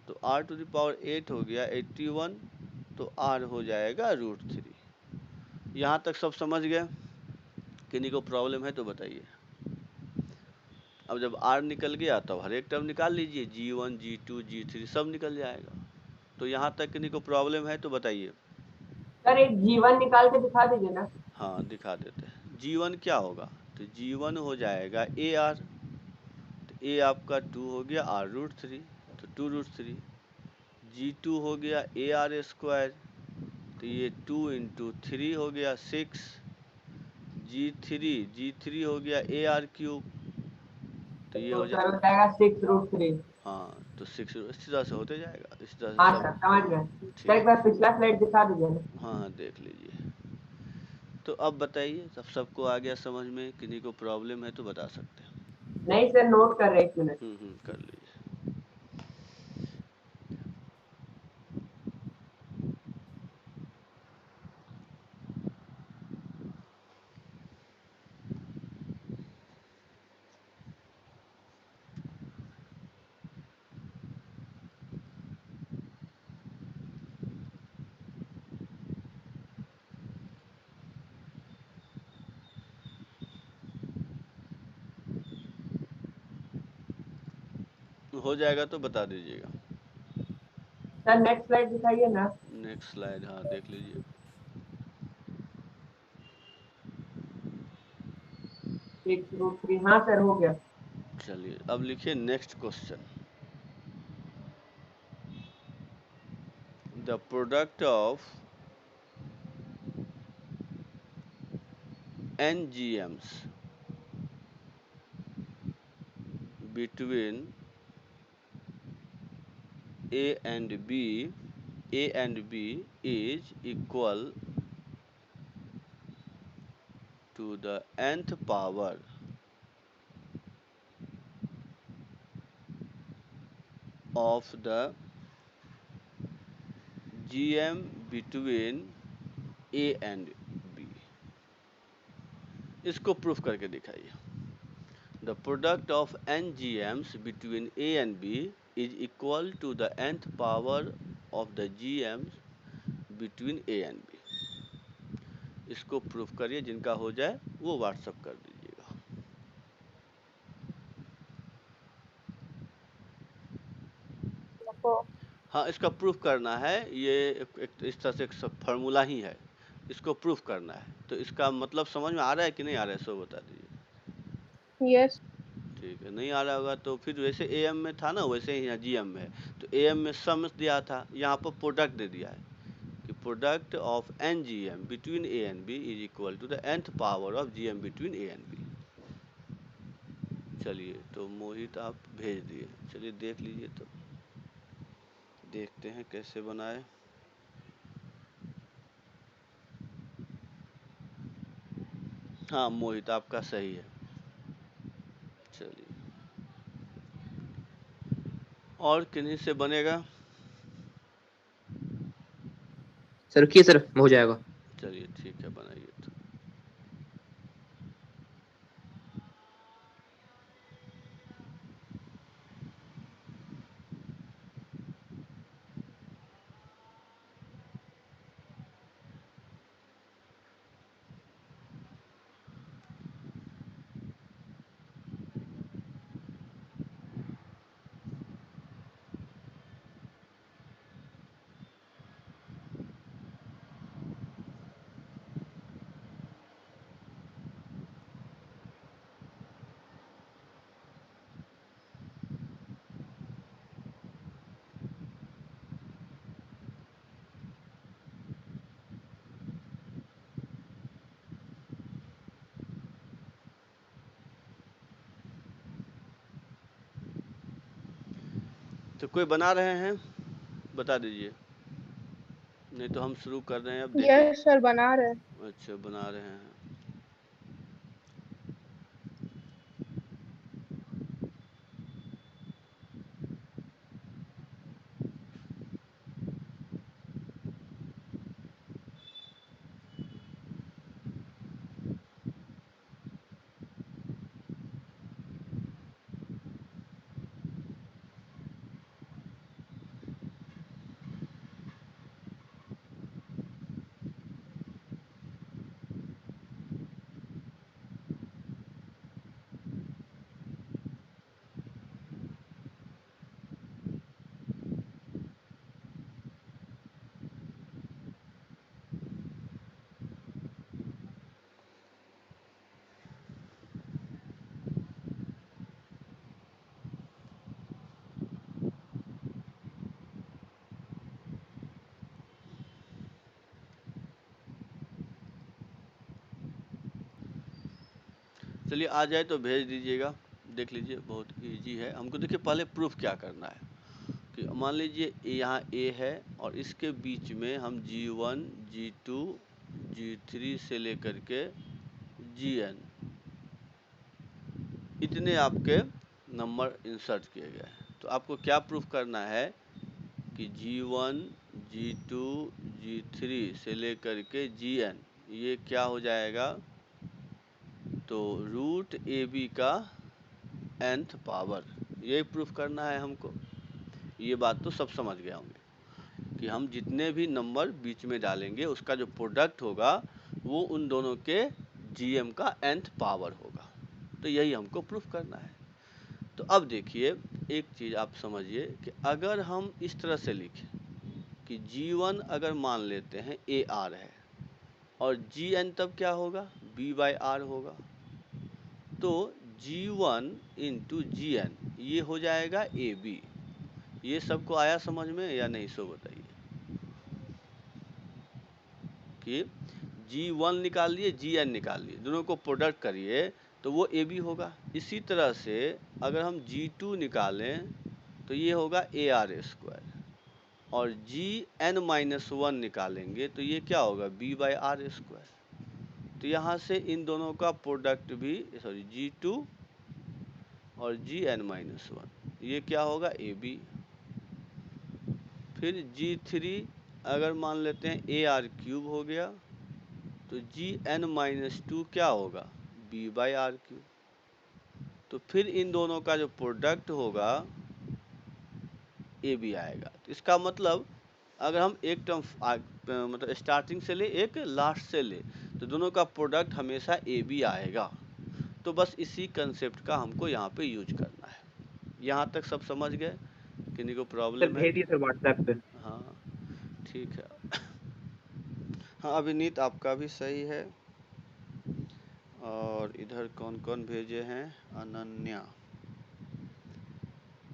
तो R⁴ हो गया 81, तो R हो जाएगा √3। यहाँ तक सब समझ गए? किन्हीं को प्रॉब्लम है तो बताइए। अब जब R निकल गया तब हर एक टर्म निकाल लीजिए, G1 G2 G3 सब निकल जाएगा। तो यहाँ तक किन्हीं को प्रॉब्लम है तो बताइए। सर एक G1 निकाल के दिखा दीजिए ना। हाँ दिखा देते हैं। G1 क्या होगा, तो G1 हो जाएगा AR, तो A आपका 2 हो गया R√3, तो 2√3। G2 हो गया AR², तो ये 2 × 3 हो गया 6। G3 हो गया AR³, तो ये तो हो सर हो जाएगा 6√3। हाँ, तो 6 इस तरह से होते जाएगा, इस तरह हाँ से सर सब। समझ गए। सर एक बार पिछला स्लाइड दिखा दीजिए ना। हाँ देख लीजिए। तो अब बताइए, सब सबको आ गया समझ में, किन्हीं को प्रॉब्लम है तो बता सकते हैं। नहीं सर नोट कर रहे, 1 मिनट। कर लीजिए। हो जाएगा तो बता दीजिएगा। सर नेक्स्ट स्लाइड दिखाइए ना। नेक्स्ट स्लाइड, हाँ देख लीजिए। 6√3, हाँ सर हो गया। चलिए अब लिखिए next question. The product of NGMs between A and B is equal to the nth power of the GM between A and B। इसको प्रूफ करके दिखाइए। The product of NGMs between A and B is equal to the nth power of the GMs between A and B। इसको proof करिए, जिनका हो जाए वो WhatsApp कर दीजिएगा। हाँ इसका प्रूफ करना है, ये एक इस तरह से एक फार्मूला ही है, इसको प्रूफ करना है। तो इसका मतलब समझ में आ रहा है कि नहीं आ रहा है, सो बता दीजिए। यस। ठीक है, नहीं आ रहा होगा तो फिर वैसे AM में था ना, वैसे ही यहाँ GM में है। तो AM में सम दिया था, यहाँ पर प्रोडक्ट दे दिया है कि product of NGM between A and B is equal to the nth power of GM between A and B। चलिए तो मोहित आप भेज दिए, चलिए देख लीजिए, तो देखते हैं कैसे बनाए। हाँ मोहित आपका सही है। चलिए और किन्हीं से बनेगा? सर रुकिए सर, हो जाएगा। चलिए ठीक है, बनाइए तो। तो कोई बना रहे हैं, बता दीजिए, नहीं तो हम शुरू कर रहे हैं। अब देखिए। यस सर बना रहे हैं। अच्छा बना रहे हैं। चलिए आ जाए तो भेज दीजिएगा, देख लीजिए, बहुत इजी है। हमको देखिए पहले प्रूफ क्या करना है कि मान लीजिए यहाँ ए है और इसके बीच में हम G1, G2, G3 से लेकर के Gn इतने आपके नंबर इंसर्ट किए गए हैं। तो आपको क्या प्रूफ करना है कि G1, G2, G3 से लेकर के Gn ये क्या हो जाएगा, तो रूट AB का nth पावर, यही प्रूफ करना है हमको। ये बात तो सब समझ गए होंगे कि हम जितने भी नंबर बीच में डालेंगे उसका जो प्रोडक्ट होगा वो उन दोनों के GM का nth पावर होगा। तो यही हमको प्रूफ करना है। तो अब देखिए एक चीज़ आप समझिए कि अगर हम इस तरह से लिखें कि G1 अगर मान लेते हैं AR है और Gn तब क्या होगा, B/R होगा। तो G1 इंटू Gn ये हो जाएगा AB। ये सबको आया समझ में या नहीं, सो बताइए कि G1 निकाल लिए, Gn निकाल लिए, दोनों को प्रोडक्ट करिए तो वो AB होगा। इसी तरह से अगर हम G2 निकालें तो ये होगा AR² और Gn-1 निकालेंगे तो ये क्या होगा, B/R²। तो यहाँ से इन दोनों का प्रोडक्ट भी G2 और Gn-1 ये क्या होगा, AB। फिर G3 अगर मान लेते हैं AR³ हो गया तो Gn-2 क्या होगा, B/R³। तो फिर इन दोनों का जो प्रोडक्ट होगा AB आएगा। तो इसका मतलब अगर हम एक टर्म मतलब स्टार्टिंग से ले एक लास्ट से ले तो दोनों का प्रोडक्ट हमेशा AB आएगा। तो बस इसी कंसेप्ट का हमको यहाँ पे यूज करना है। यहाँ तक सब समझ गए, किन्हीं को सर प्रॉब्लम है? भेज दिए सर व्हाट्सएप पे। हाँ ठीक है। हाँ अभिनीत आपका भी सही है। और इधर कौन कौन भेजे हैं, अनन्या,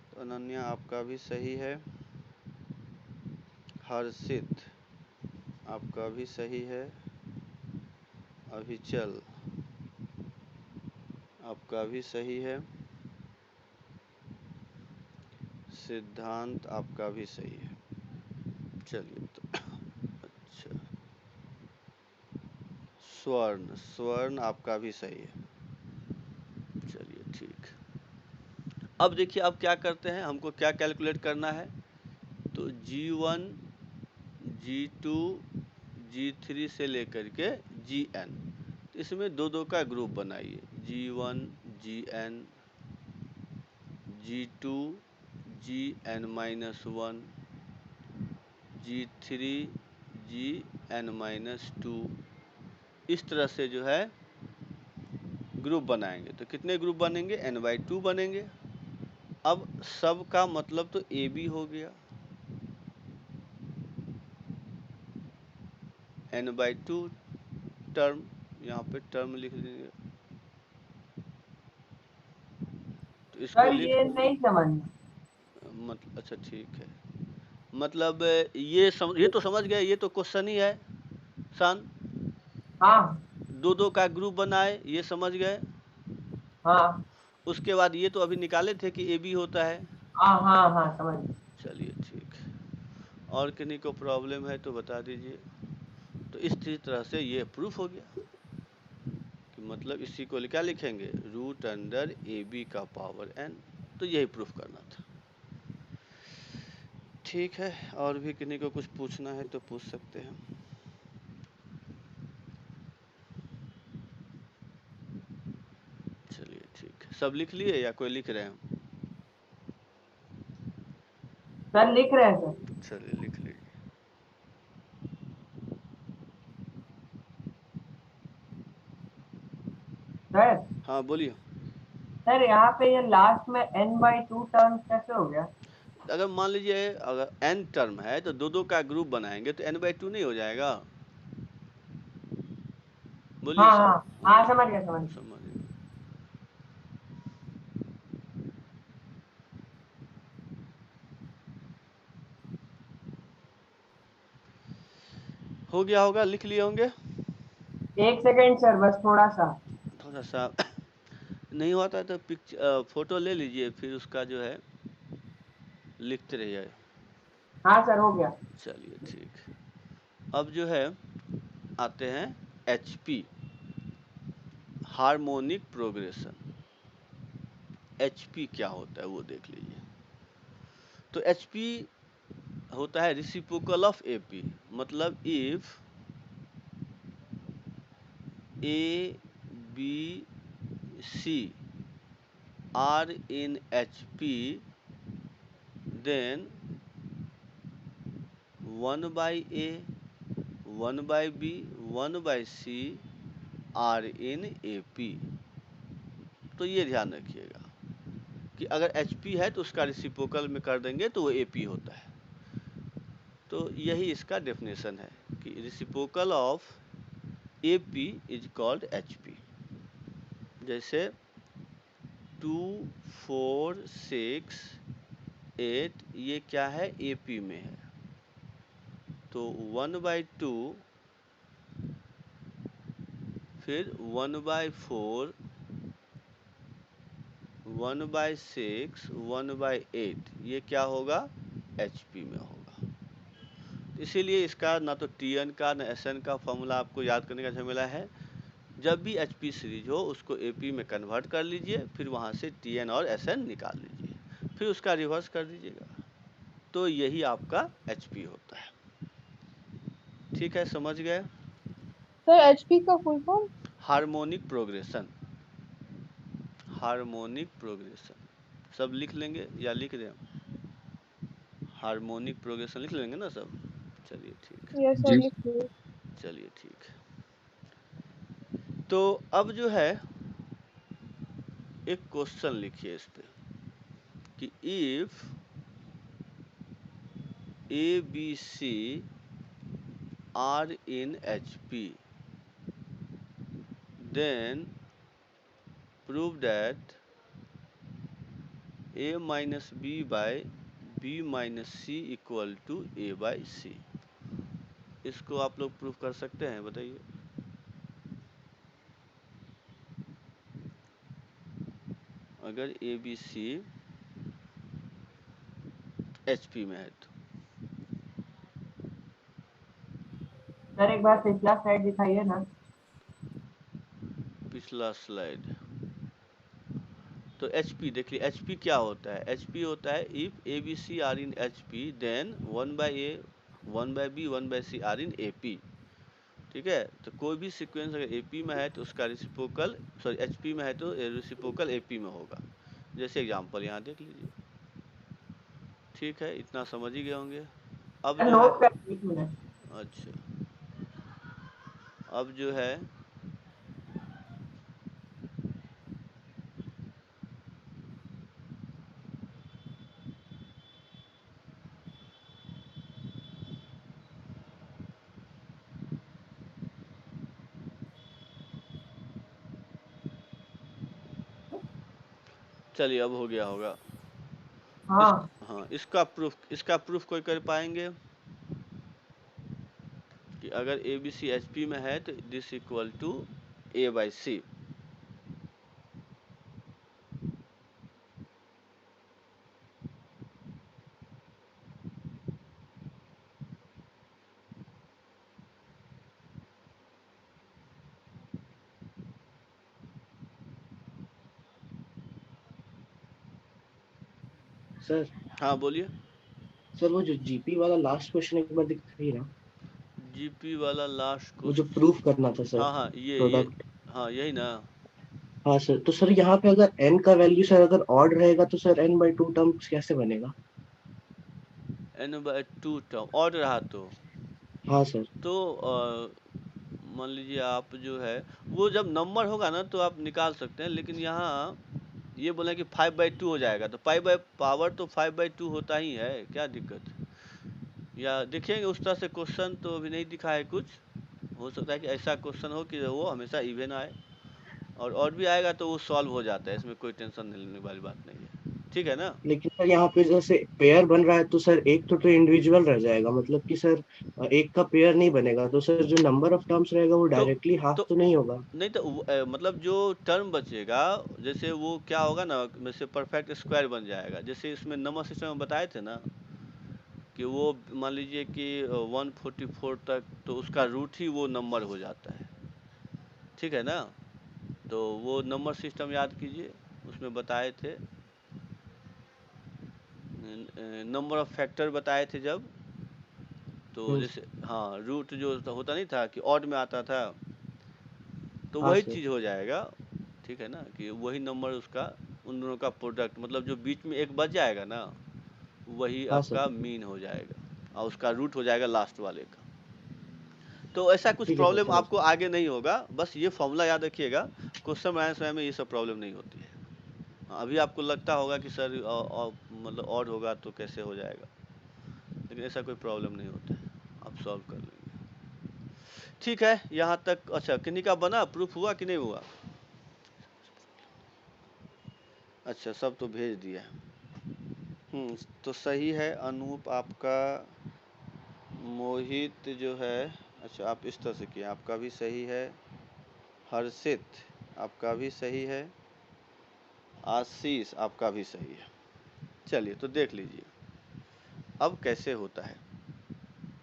तो अनन्या आपका भी सही है। हर्षित आपका भी सही है। अभिचल आपका भी सही है। सिद्धांत आपका भी सही है। चलिए तो अच्छा, स्वर्ण आपका भी सही है। चलिए ठीक। अब देखिए अब क्या करते हैं, हमको क्या कैलकुलेट करना है, तो G1, G2, G3 से लेकर के Gn, इसमें दो दो का ग्रुप बनाइए, G1, Gn, G2, Gn-1, G3, Gn-2, इस तरह से जो है ग्रुप बनाएंगे। तो कितने ग्रुप बनेंगे, n/2 बनेंगे। अब सब का मतलब तो AB हो गया, n/2 टर्म, यहाँ पे टर्म लिख देंगे। तो इसको सर लिख ये नहीं समझ। मतलब अच्छा ठीक है, मतलब ये तो समझ गए, ये तो क्वेश्चन ही है सन। हाँ दो दो का ग्रुप बनाए, ये समझ गए। हाँ उसके बाद ये तो अभी निकाले थे कि AB होता है। हाँ हाँ हाँ समझ। चलिए ठीक है, और किन्हीं को प्रॉब्लम है तो बता दीजिए। तो इस तरह से ये प्रूफ हो गया कि मतलब इसी को क्या लिखेंगे, √AB का पावर n। तो यही प्रूफ करना था। ठीक है, और भी किन्हीं को कुछ पूछना है तो पूछ सकते हैं। चलिए ठीक है, सब लिख लिए या कोई लिख रहे हैं? सर लिख रहे हैं सर। चलिए लिख लीजिए। सर हाँ बोलिए। सर यहाँ पे ये लास्ट में n/2 टर्म्स कैसे हो गया। अगर मान लीजिए अगर n टर्म है तो दो दो का ग्रुप बनाएंगे तो n/2 नहीं हो जाएगा? बोलिए हाँ सब। हाँ हाँ समझ गया समझ गया। समझ गए। हो गया होगा, लिख लिए होंगे। एक सेकेंड सर, बस थोड़ा सा। थोड़ा सा नहीं होता तो पिक्चर फोटो ले लीजिए, फिर उसका जो है लिखते रहिए। हाँ सर हो गया। चलिए ठीक। अब जो है आते हैं HP, हार्मोनिक प्रोग्रेशन। HP क्या होता है वो देख लीजिए। तो HP होता है रेसिप्रोकल ऑफ AP, मतलब if A B C are in HP, then 1 by A, 1 by B, 1 by C are in AP। तो ये ध्यान रखिएगा कि अगर HP है तो उसका रेसिप्रोकल में कर देंगे तो वो AP होता है। तो यही इसका डेफिनेशन है कि reciprocal of AP is called HP। जैसे 2 4 6 8 ये क्या है, AP में है, तो 1/2 फिर 1/4 1/6 1/8 ये क्या होगा, HP में होगा। इसीलिए इसका ना तो TN का ना SN का फॉर्मूला आपको याद करने का झमेला है। जब भी HP सीरीज हो उसको AP में कन्वर्ट कर लीजिए, फिर वहाँ से TN और SN निकाल लीजिए, फिर उसका रिवर्स कर दीजिएगा, तो यही आपका HP होता है। ठीक है, समझ गए? सर HP का full form? Harmonic progression. Harmonic progression सब लिख लेंगे या लिख दें? हार्मोनिक प्रोग्रेशन लिख लेंगे ना सब? चलिए ठीक। यस सर जी। लिख लीजिए। चलिए ठीक। तो अब जो है एक क्वेश्चन लिखिए इस पे कि if ABC are in HP, then prove that A minus B by B minus C equal to A by C। इसको आप लोग प्रूफ कर सकते हैं, बताइए। अगर ABC HP में है तो। सर एक बार पिछला स्लाइड दिखाइए ना। पिछला स्लाइड तो HP देख लीजिए। HP क्या होता है, HP होता है if ABC are in HP then 1/A 1/B 1/C are in AP। ठीक है, तो कोई भी सीक्वेंस अगर AP में है तो उसका रेसिप्रोकल HP में है तो रेसिप्रोकल AP में होगा। जैसे एग्जांपल यहाँ देख लीजिए। ठीक है, इतना समझ ही गए होंगे। अब जो नोट है, कर 1 मिनट। अच्छा, अब जो है चलिए अब हो गया होगा। हाँ हाँ, इसका प्रूफ कोई कर पाएंगे कि अगर ABC HP में है तो this equal to A/C। Sir हाँ बोलिए। सर वो जो जीपी वाला लास्ट क्वेश्चन एक बार दिखाइए ना, GP वाला लास्ट वो जो क्वेश्चन। प्रूफ करना था सर, हाँ ये प्रोडक्ट। हाँ यही ना। हाँ सर, तो सर यहाँ पे अगर n का वैल्यू सर अगर ऑड रहेगा तो सर n/2 टर्म्स कैसे बनेगा? n/2 टर्म ऑड रहा तो हाँ सर। मान लीजिए आप जो है वो जब नंबर होगा ना तो आप निकाल सकते हैं, लेकिन यहाँ ये बोले कि 5/2 हो जाएगा तो पावर तो 5/2 होता ही है, क्या दिक्कत है? या देखेंगे उस तरह से क्वेश्चन तो अभी नहीं दिखा है कुछ। हो सकता है कि ऐसा क्वेश्चन हो कि वो हमेशा इवन आए, और भी आएगा तो वो सॉल्व हो जाता है, इसमें कोई टेंशन लेने वाली बात नहीं है। ठीक है ना। लेकिन सर यहाँ पे जैसे पेयर बन रहा है तो सर एक तो इंडिविजुअल रह जाएगा, मतलब कि सर एक का पेयर नहीं बनेगा, तो सर जो नंबर ऑफ टर्म्स रहेगा वो तो डायरेक्टली हाफ तो तो नहीं होगा। नहीं तो मतलब जो टर्म बचेगा, जैसे वो क्या होगा ना, जैसे परफेक्ट स्क्वायर बन जाएगा। जैसे इसमें नंबर सिस्टम में बताए थे ना कि वो मान लीजिए कि 144 तक, तो उसका रूट ही वो नंबर हो जाता है, ठीक है ना। तो वो नंबर सिस्टम याद कीजिए, उसमें बताए थे नंबर ऑफ फैक्टर बताए थे जब, तो जैसे हाँ रूट जो होता नहीं था कि ऑड में आता था, तो हाँ वही सर। चीज़ हो जाएगा, ठीक है ना, कि वही नंबर उसका, उन दोनों का प्रोडक्ट, मतलब जो बीच में एक बच जाएगा ना, वही हाँ सर। आपका मीन हो जाएगा और उसका रूट हो जाएगा लास्ट वाले का। तो ऐसा कुछ ठीक है सर, प्रॉब्लम समझ आपको गया। आगे नहीं होगा, बस ये फॉर्मूला याद रखिएगा। क्वेश्चन बनाने समय में ये सब प्रॉब्लम नहीं होती है। हाँ, अभी आपको लगता होगा कि सर मतलब ऑड होगा तो कैसे हो जाएगा, लेकिन ऐसा कोई प्रॉब्लम नहीं होता है, आप सॉल्व कर लेंगे। ठीक है, यहाँ तक। अच्छा, किन्हीं का बना, प्रूफ हुआ कि नहीं हुआ? अच्छा, सब तो भेज दिया। तो सही है अनूप आपका, मोहित जो है, अच्छा आप इस तरह से किए, आपका भी सही है। हर्षित आपका भी सही है। आशीष आपका भी सही है। चलिए तो देख लीजिए अब कैसे होता है।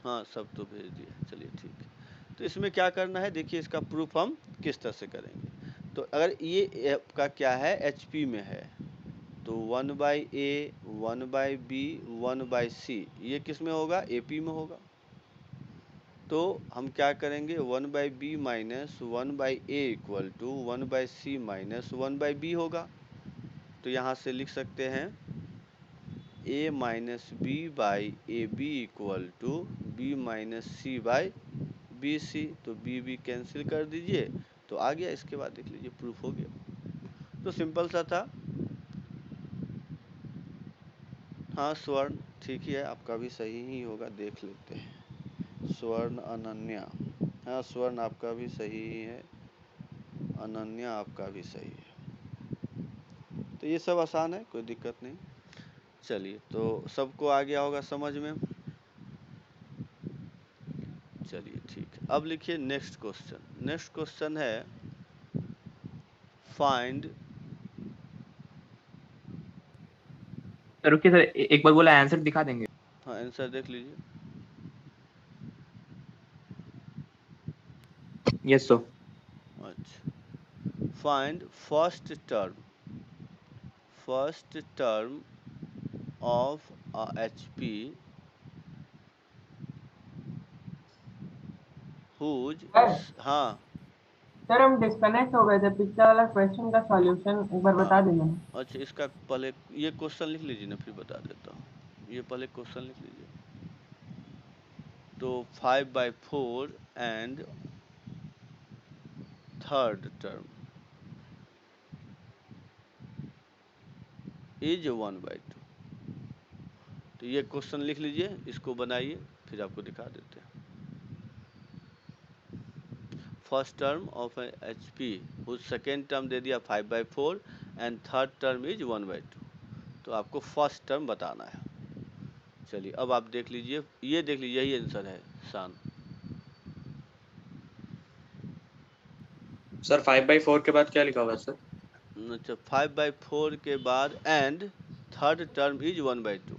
हाँ, सब तो भेज दिया, चलिए ठीक है। तो इसमें क्या करना है, देखिए इसका प्रूफ हम किस तरह से करेंगे। तो अगर ये आपका क्या है, एचपी में है, तो 1/a 1/b 1/c, ये किस में होगा, एपी में होगा। तो हम क्या करेंगे, 1/b minus 1/a equal to 1/c minus 1/b होगा। तो यहाँ से लिख सकते हैं a minus B by A B equal to B minus C by B C. तो बी बी कैंसिल कर दीजिए, तो आ गया। इसके बाद देख लीजिए प्रूफ हो गया। तो सिंपल सा था। हाँ, स्वर्ण ठीक ही है, आपका भी सही ही होगा, देख लेते हैं। स्वर्ण अनन्या, हाँ स्वर्ण आपका भी सही ही है, अनन्या आपका भी सही है। तो ये सब आसान है, कोई दिक्कत नहीं। चलिए, तो सबको आ गया होगा समझ में। चलिए ठीक है, अब लिखिए नेक्स्ट क्वेश्चन। नेक्स्ट क्वेश्चन है फाइंड। सर रुकिए सर, एक बार बोला आंसर दिखा देंगे। हाँ, आंसर देख लीजिए। Yes sir. अच्छा, find first term of HP whose. Sir हाँ सर हम डिस्कनेक्ट हो गए थे, पिछला वाला क्वेश्चन का सॉल्यूशन एक बार हाँ, बता देना। अच्छा इसका पहले ये क्वेश्चन लिख लीजिए ना, फिर बता देता हूँ। ये पहले क्वेश्चन लिख लीजिए। तो 5/4 एंड थर्ड टर्म इज 1/2। तो ये क्वेश्चन लिख लीजिए, इसको बनाइए, फिर आपको दिखा देते हैं। फर्स्ट टर्म ऑफ HP उस सेकेंड टर्म दे दिया 5/4 एंड थर्ड टर्म इज 1/2। तो आपको फर्स्ट टर्म बताना है। चलिए अब आप देख लीजिए, ये देख लीजिए, यही आंसर है शान। सर 5/4 के बाद क्या लिखा हुआ है सर? अच्छा, 5/4 के बाद एंड थर्ड टर्म इज 1/2।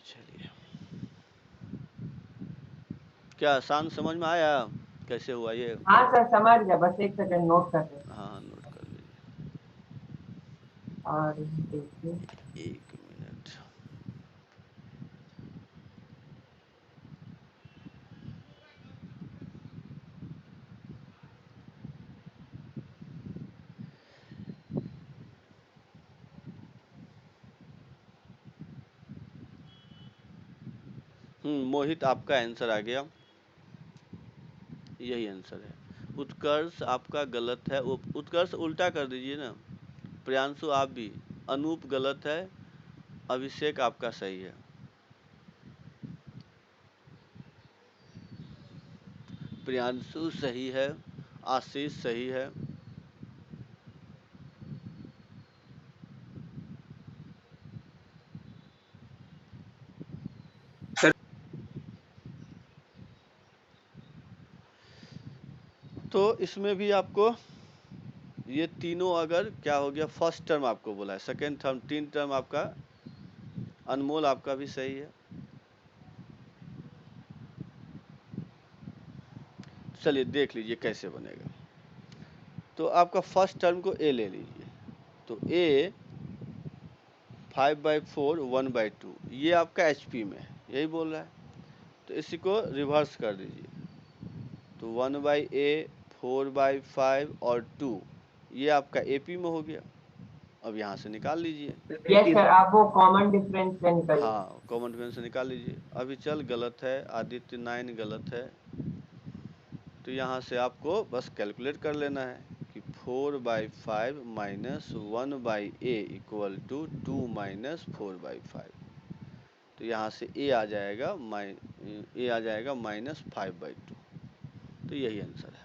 चलिए, क्या शान समझ में आया कैसे हुआ ये? हाँ सर समझ गया, बस एक सेकंड नोट कर रहे हाँ हाँ, नोट कर लीजिए, और देखिए। 1 मिनट। मोहित आपका आंसर आ गया, यही आंसर है। उत्कर्ष आपका गलत है, उत्कर्ष उल्टा कर दीजिए ना। प्रियांशु आप भी। अनूप गलत है, अभिषेक आपका सही है। प्रियांशु सही है, आशीष सही है। सर तो इसमें भी आपको ये तीनों अगर क्या हो गया, फर्स्ट टर्म आपको बोला है, सेकेंड टर्म, तीन टर्म आपका, अनमोल आपका भी सही है। चलिए देख लीजिए कैसे बनेगा। तो आपका फर्स्ट टर्म को ए ले लीजिए, तो ए 5/4 1/2 ये आपका HP में है, यही बोल रहा है, तो इसी को रिवर्स कर दीजिए, तो 1/a 4/5 और 2 ये आपका AP में हो गया। अब यहाँ से निकाल लीजिए। यस सर, आप वो कॉमन डिफरेंस से निकालिए। हाँ, कॉमन डिफरेंस से निकाल लीजिए। अभिचल गलत है, आदित्य 9 गलत है, तो यहाँ से आपको बस कैलकुलेट कर लेना है कि 4/5 minus 1/a equal to 2 minus 4/5, तो यहाँ से a आ जाएगा -5/2, तो यही आंसर है।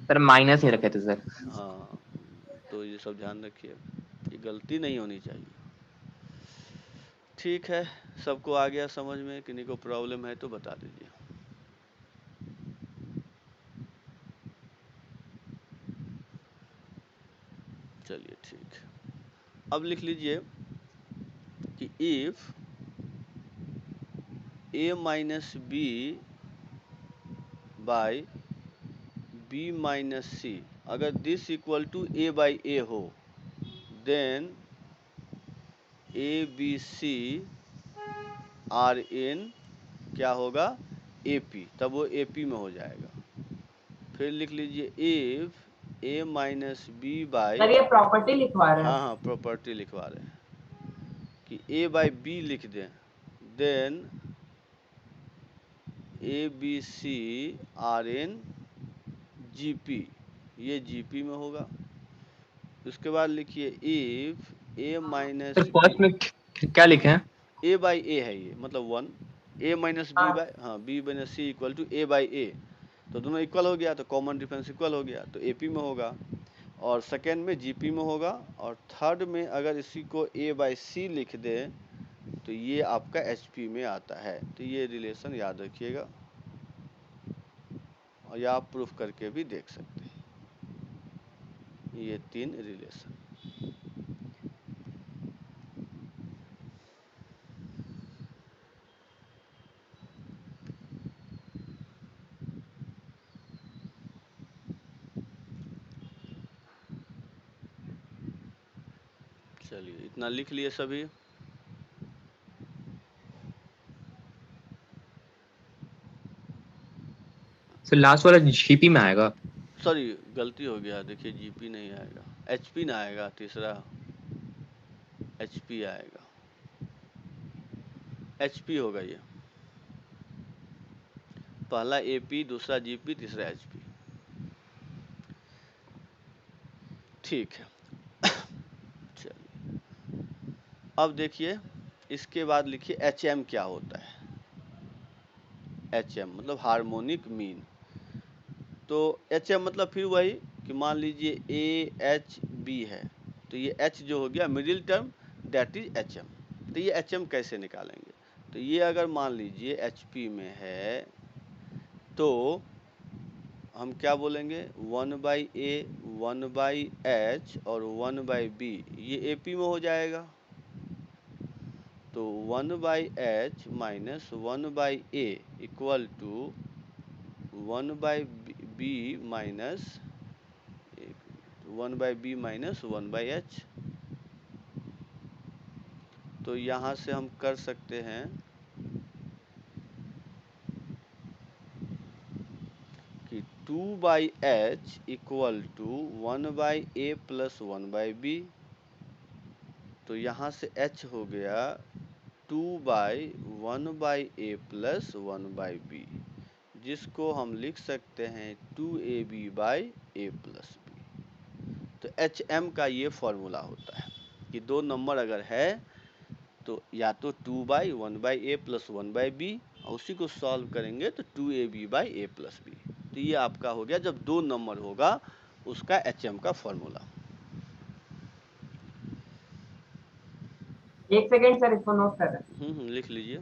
सर माइनस ही रखे थे सर। हाँ, तो ये सब ध्यान रखिए, ये गलती नहीं होनी चाहिए। ठीक है, सबको आ गया समझ में? किन्हीं को प्रॉब्लम है तो बता दीजिए। चलिए ठीक है, अब लिख लीजिए कि if a minus B by b minus C, अगर दिस इक्वल टू a/a हो, देन ABC आर इन क्या होगा, AP, तब वो AP में हो जाएगा। फिर लिख लीजिए if a minus B by, sir ये प्रॉपर्टी लिखवा रहे हैं। हाँ प्रॉपर्टी लिखवा रहे हैं कि a/b लिख दें, then ABC are in GP, ये GP में होगा। उसके बाद लिखिए if a minus sir first में क्या लिखे हैं? a/a है ये, मतलब 1, a माइनस बी बाई, हाँ b minus C equal to a/a, तो दोनों इक्वल हो गया, तो कॉमन डिफरेंस इक्वल हो गया, तो AP में होगा, और सेकेंड में GP में होगा, और थर्ड में अगर इसी को a/c लिख दें तो ये आपका HP में आता है। तो ये रिलेशन याद रखिएगा, और या आप प्रूफ करके भी देख सकते हैं, ये 3 रिलेशन। चलिए इतना लिख लिए सभी। सर लास्ट वाला जीपी में आएगा। सॉरी गलती हो गया, देखिए GP नहीं आएगा, HP ना आएगा, तीसरा HP आएगा, HP होगा ये, पहला AP, दूसरा GP, तीसरा HP। ठीक है, चलिए अब देखिए इसके बाद लिखिए HM क्या होता है। HM मतलब हार्मोनिक मीन, तो HM मतलब फिर वही कि मान लीजिए AHB है, तो ये H जो हो गया middle term, that is HM। तो ये HM कैसे निकालेंगे, तो ये अगर मान लीजिए HP में है तो हम क्या बोलेंगे, 1/a 1/h और 1/b, ये AP में हो जाएगा, तो 1/h minus 1/a equal to 1/b minus 1/h। तो यहाँ से हम कर सकते हैं कि 2/h equal to 1/a plus 1/b, तो यहाँ से h हो गया 2/1/a प्लस 1/b, जिसको हम लिख सकते हैं 2ab/a प्लस b। तो HM का ये फॉर्मूला होता है कि दो नंबर अगर है तो या तो 2/1/a प्लस 1/b, और उसी को सॉल्व करेंगे तो 2ab/a प्लस b। तो ये आपका हो गया जब 2 नंबर होगा उसका HM का फॉर्मूला। एक सेकेंड सर, इसको नोट कर रहे हैं। लिख लीजिए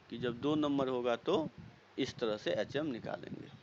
कि जब 2 नंबर होगा तो इस तरह से HM निकालेंगे।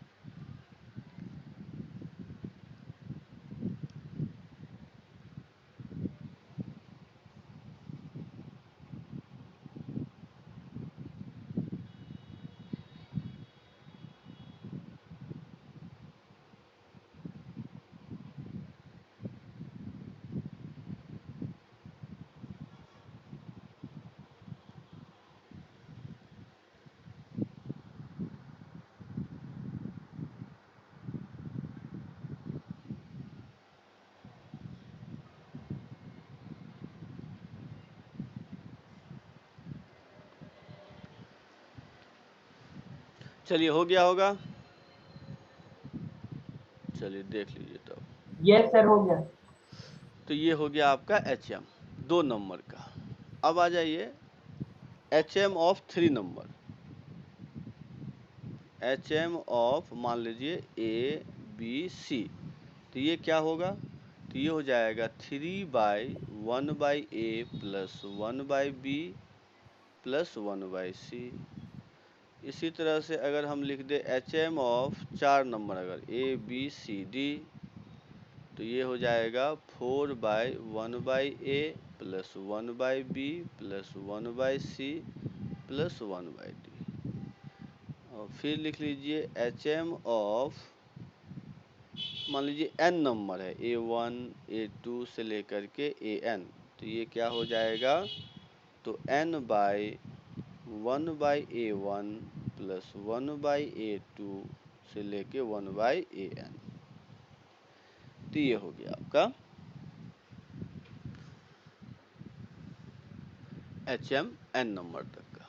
चलिए हो गया होगा, चलिए देख लीजिए तब। यस सर, हो गया। तो ये हो गया आपका HM 2 नंबर का। अब आ जाइए HM of 3 number. HM of मान लीजिए ABC, तो ये क्या होगा, तो ये हो जाएगा 3/1/A plus 1/B plus 1/C। इसी तरह से अगर हम लिख दे HM ऑफ 4 नंबर अगर ABCD, तो ये हो जाएगा 4/1/A plus 1/B plus 1/C plus 1/D। और फिर लिख लीजिए HM ऑफ मान लीजिए n नंबर है A1 A2 से लेकर के AN, तो ये क्या हो जाएगा, तो n/1/A1 प्लस 1/A2 से लेके 1/AN। तो ये हो गया आपका HM n नंबर तक का।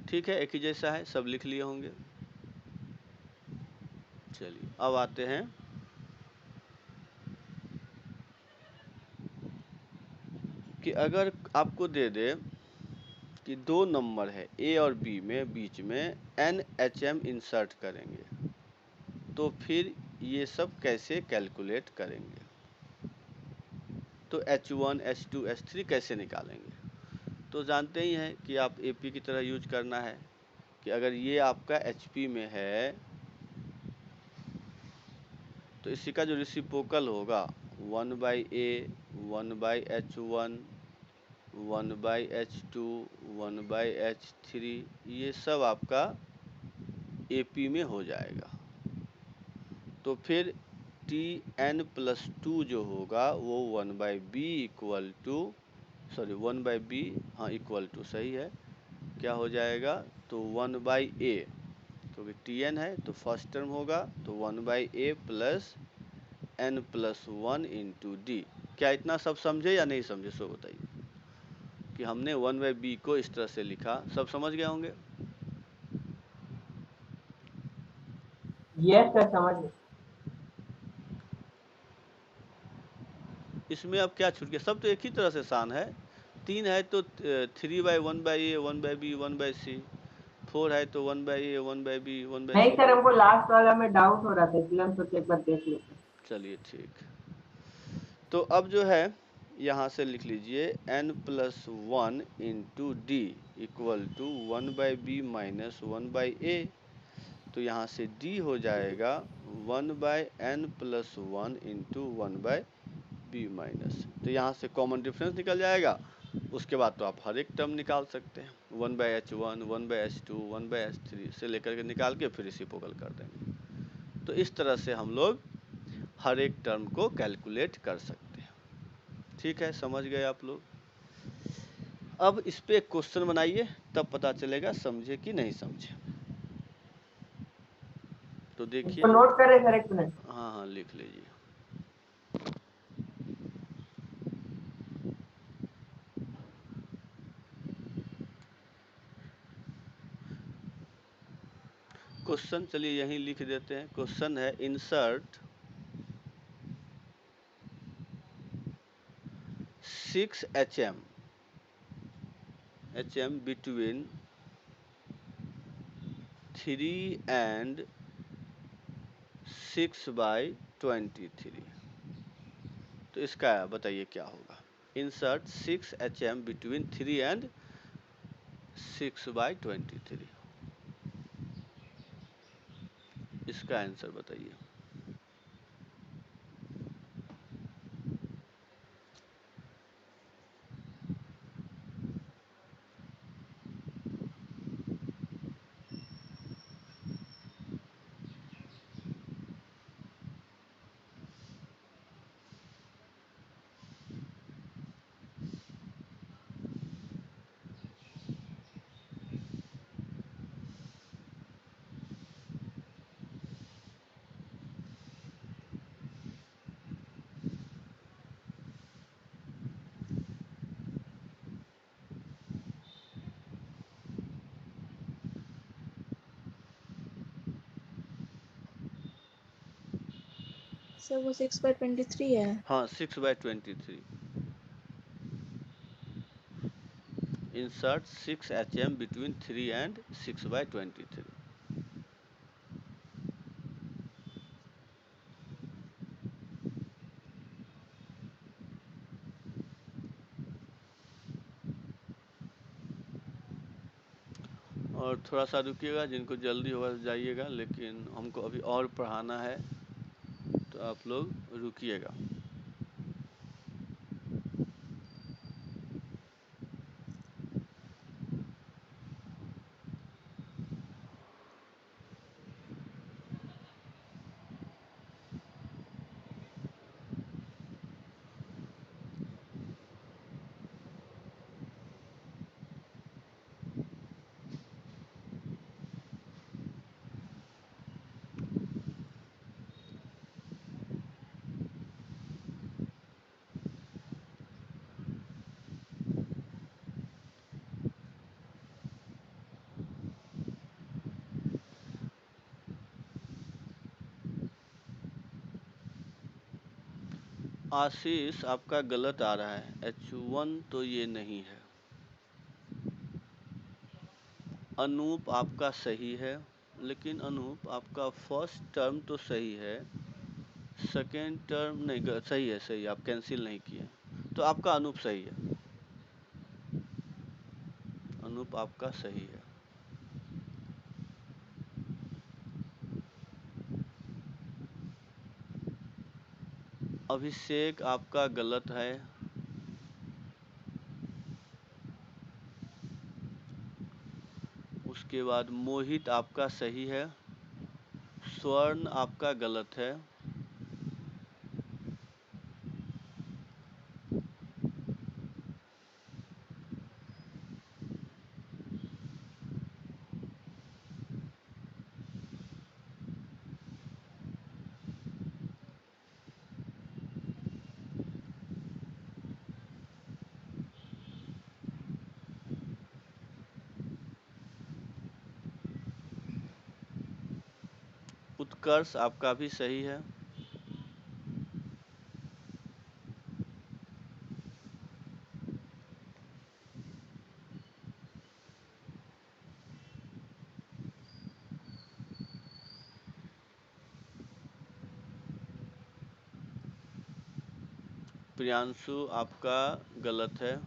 ठीक है, एक ही जैसा है, सब लिख लिए होंगे। चलिए अब आते हैं कि अगर आपको दे दे कि 2 नंबर है A और B में बीच में NHM इंसर्ट करेंगे, तो फिर ये सब कैसे कैलकुलेट करेंगे, तो H1 H2 H3 कैसे निकालेंगे। तो जानते ही हैं कि आप AP की तरह यूज करना है कि अगर ये आपका HP में है तो इसी का जो रेसिप्रोकल होगा 1/A 1/H1 1/H2 1/H3, ये सब आपका AP में हो जाएगा। तो फिर Tn+2 जो होगा वो 1/B equal to, sorry 1/B, हाँ इक्वल टू सही है, क्या हो जाएगा, तो 1/A, क्योंकि Tn है तो फर्स्ट टर्म होगा, तो 1/A plus n+1 into D। क्या इतना सब समझे या नहीं समझे, सो बताइए कि हमने 1/B को इस तरह से लिखा, सब समझ गए होंगे। यस सर, समझ गए। इसमें अब क्या छूट गया, सब तो एक ही तरह से सान है। 3 है तो 3/1/A 1/B 1/C, 4 है तो 1/A 1/B 1/C। नहीं सर, हमको लास्ट वाला में डाउट हो रहा था, इसलिए हम सोचे एक बार देख लेते हैं। चलिए ठीक, तो अब जो है यहाँ से लिख लीजिए n+1 into D equal to 1/B minus 1/A, तो यहाँ से D हो जाएगा 1/n+1 इंटू 1/B माइनस, तो यहाँ से कॉमन डिफरेंस निकल जाएगा। उसके बाद तो आप हर एक टर्म निकाल सकते हैं, 1/H1 1/H2 1/H3 से लेकर के निकाल के फिर रेसिप्रोकल कर देंगे। तो इस तरह से हम लोग हर एक टर्म को कैलकुलेट कर सकते हैं। ठीक है, समझ गए आप लोग। अब इस पे एक क्वेश्चन बनाइए, तब पता चलेगा समझे कि नहीं समझे। तो देखिए, इसको नोट कर रहे सर, एक मिनट। हाँ हाँ लिख लीजिए। क्वेश्चन चलिए यहीं लिख देते हैं। क्वेश्चन है इंसर्ट 6 HM between 3 and 6/23। तो इसका बताइए क्या होगा। Insert 6 HM between 3 and 6/23। इसका आंसर बताइए। सर वो 6/23 है। हाँ 6/23। Insert 6 HM between 3 and 6/23। और थोड़ा सा रुकिएगा, जिनको जल्दी होगा जाइएगा, लेकिन हमको अभी और पढ़ाना है तो आप लोग रुकिएगा। आशीष आपका गलत आ रहा है, H1 तो ये नहीं है। अनूप आपका सही है, लेकिन अनूप आपका फर्स्ट टर्म तो सही है, सेकेंड टर्म नहीं सही है। सही, आप कैंसिल नहीं किए, तो आपका अनूप सही है। अनूप आपका सही है। अभिषेक आपका गलत है। उसके बाद मोहित आपका सही है। स्वर्ण आपका गलत है। उत्कर्ष आपका भी सही है। प्रियांशु आपका गलत है।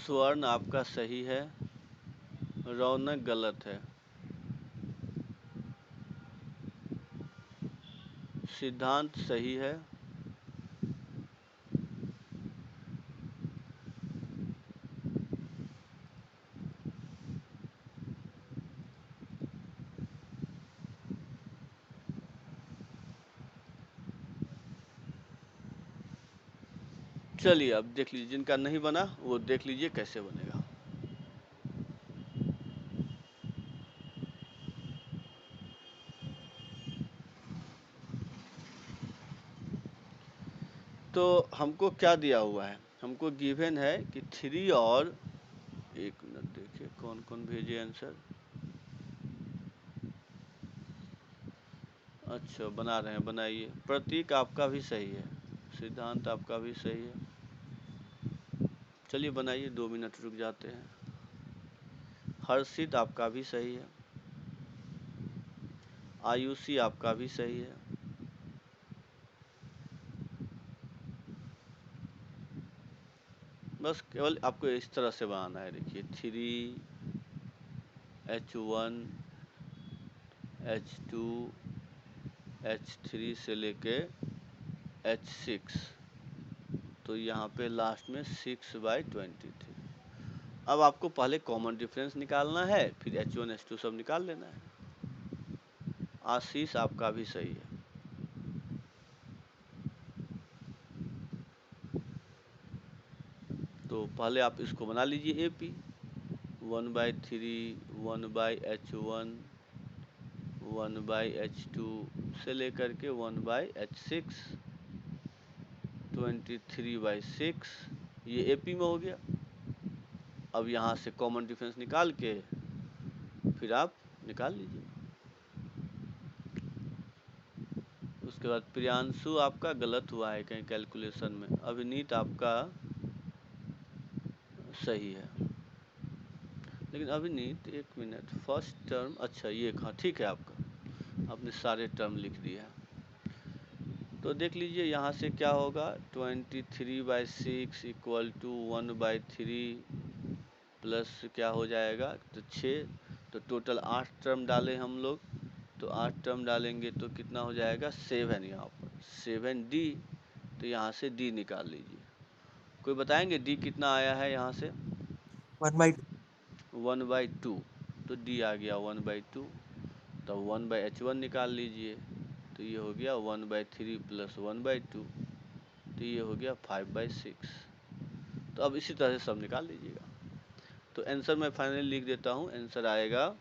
स्वर्ण आपका सही है। रौनक गलत है। सिद्धांत सही है। चलिए अब देख लीजिए, जिनका नहीं बना वो देख लीजिए कैसे बनेगा। तो हमको क्या दिया हुआ है, हमको गिवन है कि 3 और कौन कौन भेजे आंसर? अच्छा बना रहे हैं, बनाइए। प्रतीक आपका भी सही है, सिद्धांत आपका भी सही है। चलिए बनाइए, 2 मिनट रुक जाते हैं। हर्षित आपका भी सही है, आयुषी आपका भी सही है, बस केवल आपको इस तरह से बनाना है। देखिए 3H1 H2 H3 से लेके H6, तो यहाँ पे लास्ट में 6/23। अब आपको पहले कॉमन डिफरेंस निकालना है, फिर H1 H2 सब निकाल लेना है। आशीष आपका भी सही है। तो पहले आप इसको बना लीजिए AP 1/3 1/H1 1/H2 से लेकर के 1/H6 23/6, ये AP में हो गया। अब यहाँ से कॉमन डिफरेंस निकाल के फिर आप निकाल लीजिए। उसके बाद प्रियांशु आपका गलत हुआ है कहीं कैलकुलेशन में, अभिनीत आपका सही है। लेकिन अभिनीत 1 मिनट, फर्स्ट टर्म, अच्छा ये हाँ ठीक है, आपका आपने सारे टर्म लिख दिया। तो देख लीजिए यहाँ से क्या होगा, 23/6 इक्वल टू 1/3 प्लस क्या हो जाएगा, तो 6। तो टोटल 8 टर्म डालें हम लोग, तो 8 टर्म डालेंगे तो कितना हो जाएगा, 7 यहाँ पर 7D। तो यहाँ से D निकाल लीजिए। कोई बताएंगे D कितना आया है यहाँ से? 1/2। तो D आ गया 1/2। तो 1/H1 निकाल लीजिए, तो ये हो गया 1/3 प्लस 1/2, तो ये हो गया 5/6। तो अब इसी तरह से सब निकाल लीजिएगा। तो आंसर मैं फाइनली लिख देता हूँ, आंसर आएगा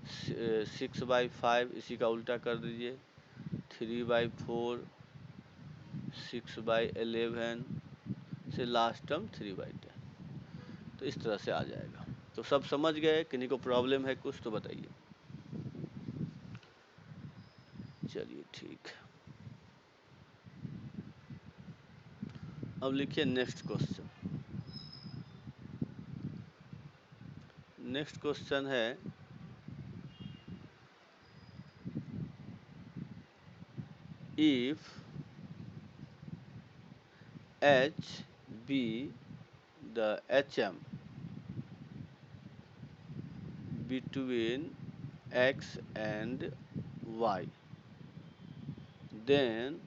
6/5, इसी का उल्टा कर दीजिए, 3/4, 6/11 से लास्ट टर्म 3/10। तो इस तरह से आ जाएगा। तो सब समझ गए? किन्हीं को प्रॉब्लम है कुछ तो बताइए। चलिए ठीक। अब लिखिए नेक्स्ट क्वेश्चन। नेक्स्ट क्वेश्चन है if H be the HM between X and Y, then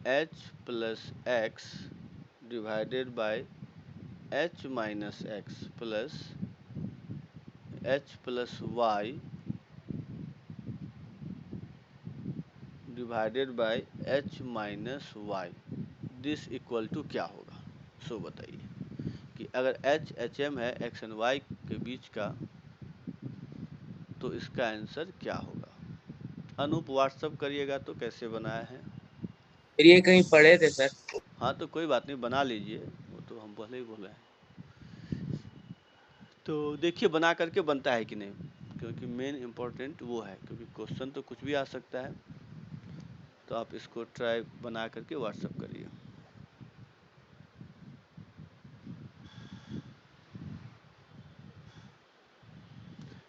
H plus X divided by H minus X plus H plus Y divided by H minus Y, this equal to क्या होगा? सो बताइए कि अगर H HM है X and Y के बीच का, तो इसका आंसर क्या होगा? अनूप व्हाट्सअप करिएगा तो कैसे बनाया है। ये कहीं पढ़े थे सर। हाँ तो कोई बात नहीं, बना लीजिए, वो तो हम पहले ही बोले हैं। तो देखिए बना करके बनता है कि नहीं, क्योंकि मेन इम्पोर्टेंट वो है, क्योंकि क्वेश्चन तो कुछ भी आ सकता है। तो आप इसको ट्राई बना करके व्हाट्सअप करिए।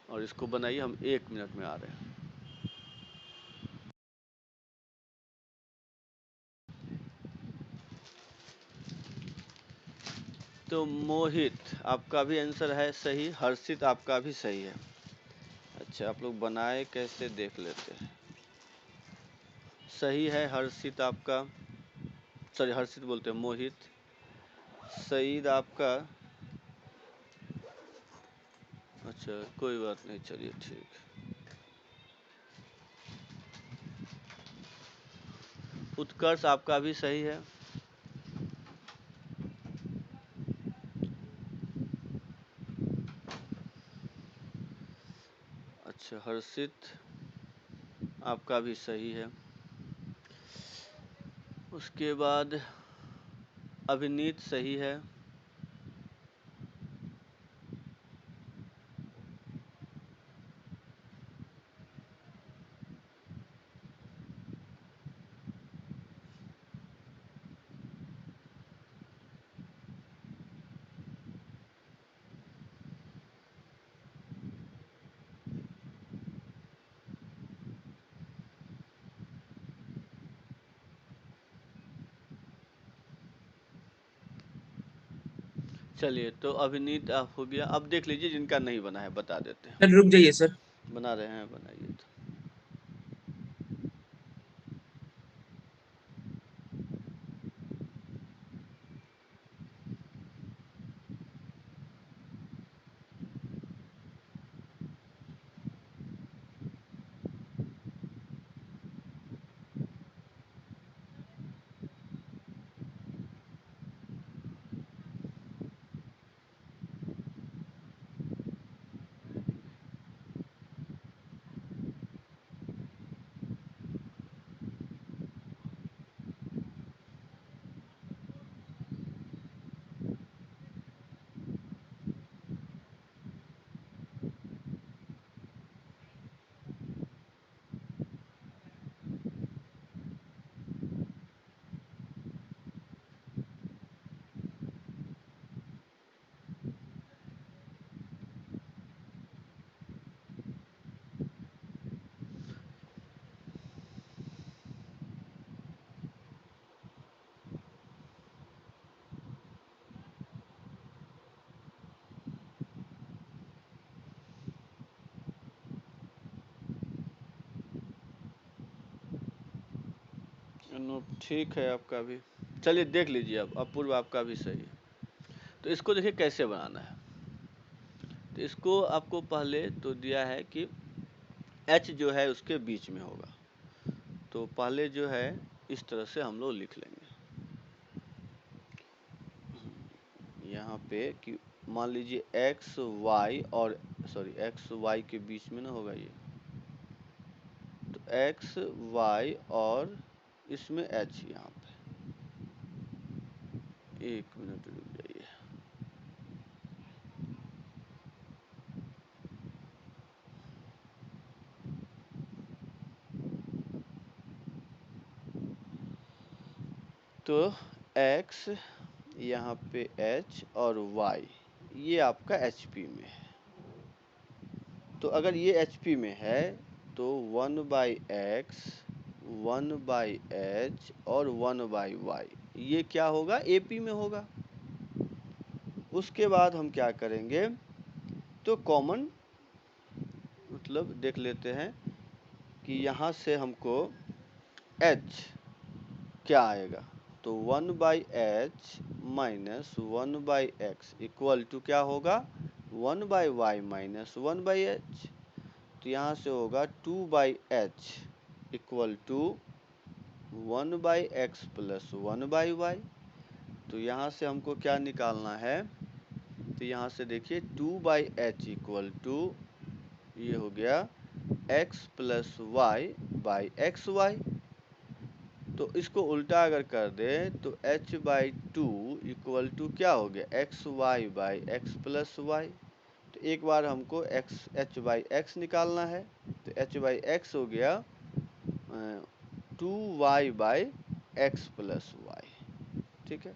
और इसको बनाइए, हम 1 मिनट में आ रहे हैं। तो मोहित आपका भी आंसर है सही, हर्षित आपका भी सही है। अच्छा आप लोग बनाए कैसे देख लेते हैं। सही है हर्षित आपका, सॉरी हर्षित बोलते हैं मोहित। सईद आपका, अच्छा कोई बात नहीं, चलिए ठीक। उत्कर्ष आपका भी सही है। अच्छा हर्षित आपका भी सही है। उसके बाद अभिनीत सही है। चलिए, तो अभिनीत आप हो गया। अब देख लीजिए जिनका नहीं बना है बता देते हैं। सर रुक जाइए सर। बना रहे हैं, बनाइए तो। ठीक है आपका भी। चलिए देख लीजिए, अब अपूर्व आपका भी सही है। तो इसको देखिए कैसे बनाना है। तो इसको आपको पहले तो दिया है कि h जो है उसके बीच में होगा। तो पहले जो है इस तरह से हम लोग लिख लेंगे यहाँ पे कि मान लीजिए x y और x y के बीच में ना होगा ये, तो x y और इसमें h यहाँ पे। एक मिनट रुक जाइए। तो x यहाँ पे h और y ये आपका HP में है। तो अगर ये HP में है तो 1/x 1/h और 1/y ये क्या होगा, AP में होगा। उसके बाद हम क्या करेंगे, तो कॉमन मतलब देख लेते हैं कि यहाँ से हमको h क्या आएगा। तो 1/h minus 1/x equal to क्या होगा, 1/y माइनस 1/h। तो यहाँ से होगा 2/h equal to 1/x plus 1/y। तो यहाँ से हमको क्या निकालना है, तो यहाँ से देखिए 2/h इक्वल टू ये हो गया x plus y by X Y. तो इसको उल्टा अगर कर दे तो h/2 इक्वल टू क्या हो गया, X Y by X plus Y. तो एक बार हमको h/x निकालना है, तो h/x हो गया 2y by X plus Y. ठीक है।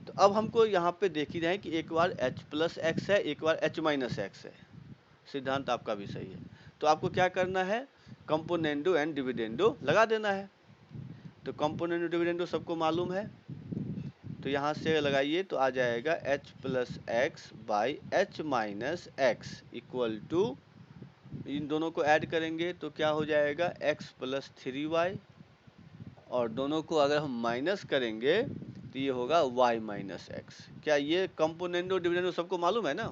तो अब हमको यहाँ पे देख ही रहे हैं कि एक बार h प्लस एक्स है, एक बार h माइनस एक्स है। सिद्धांत आपका भी सही है। तो आपको क्या करना है, कंपोनेंडो एंड डिविडेंडो लगा देना है। तो कंपोनेंडो डिविडेंडो सबको मालूम है, तो यहाँ से लगाइए तो आ जाएगा h plus X by H minus X equal to, इन दोनों को ऐड करेंगे तो क्या हो जाएगा x प्लस 3y, और दोनों को अगर हम माइनस करेंगे तो ये होगा y माइनस एक्स। क्या ये कंपोनेंडो डिविडेंडो सबको मालूम है ना,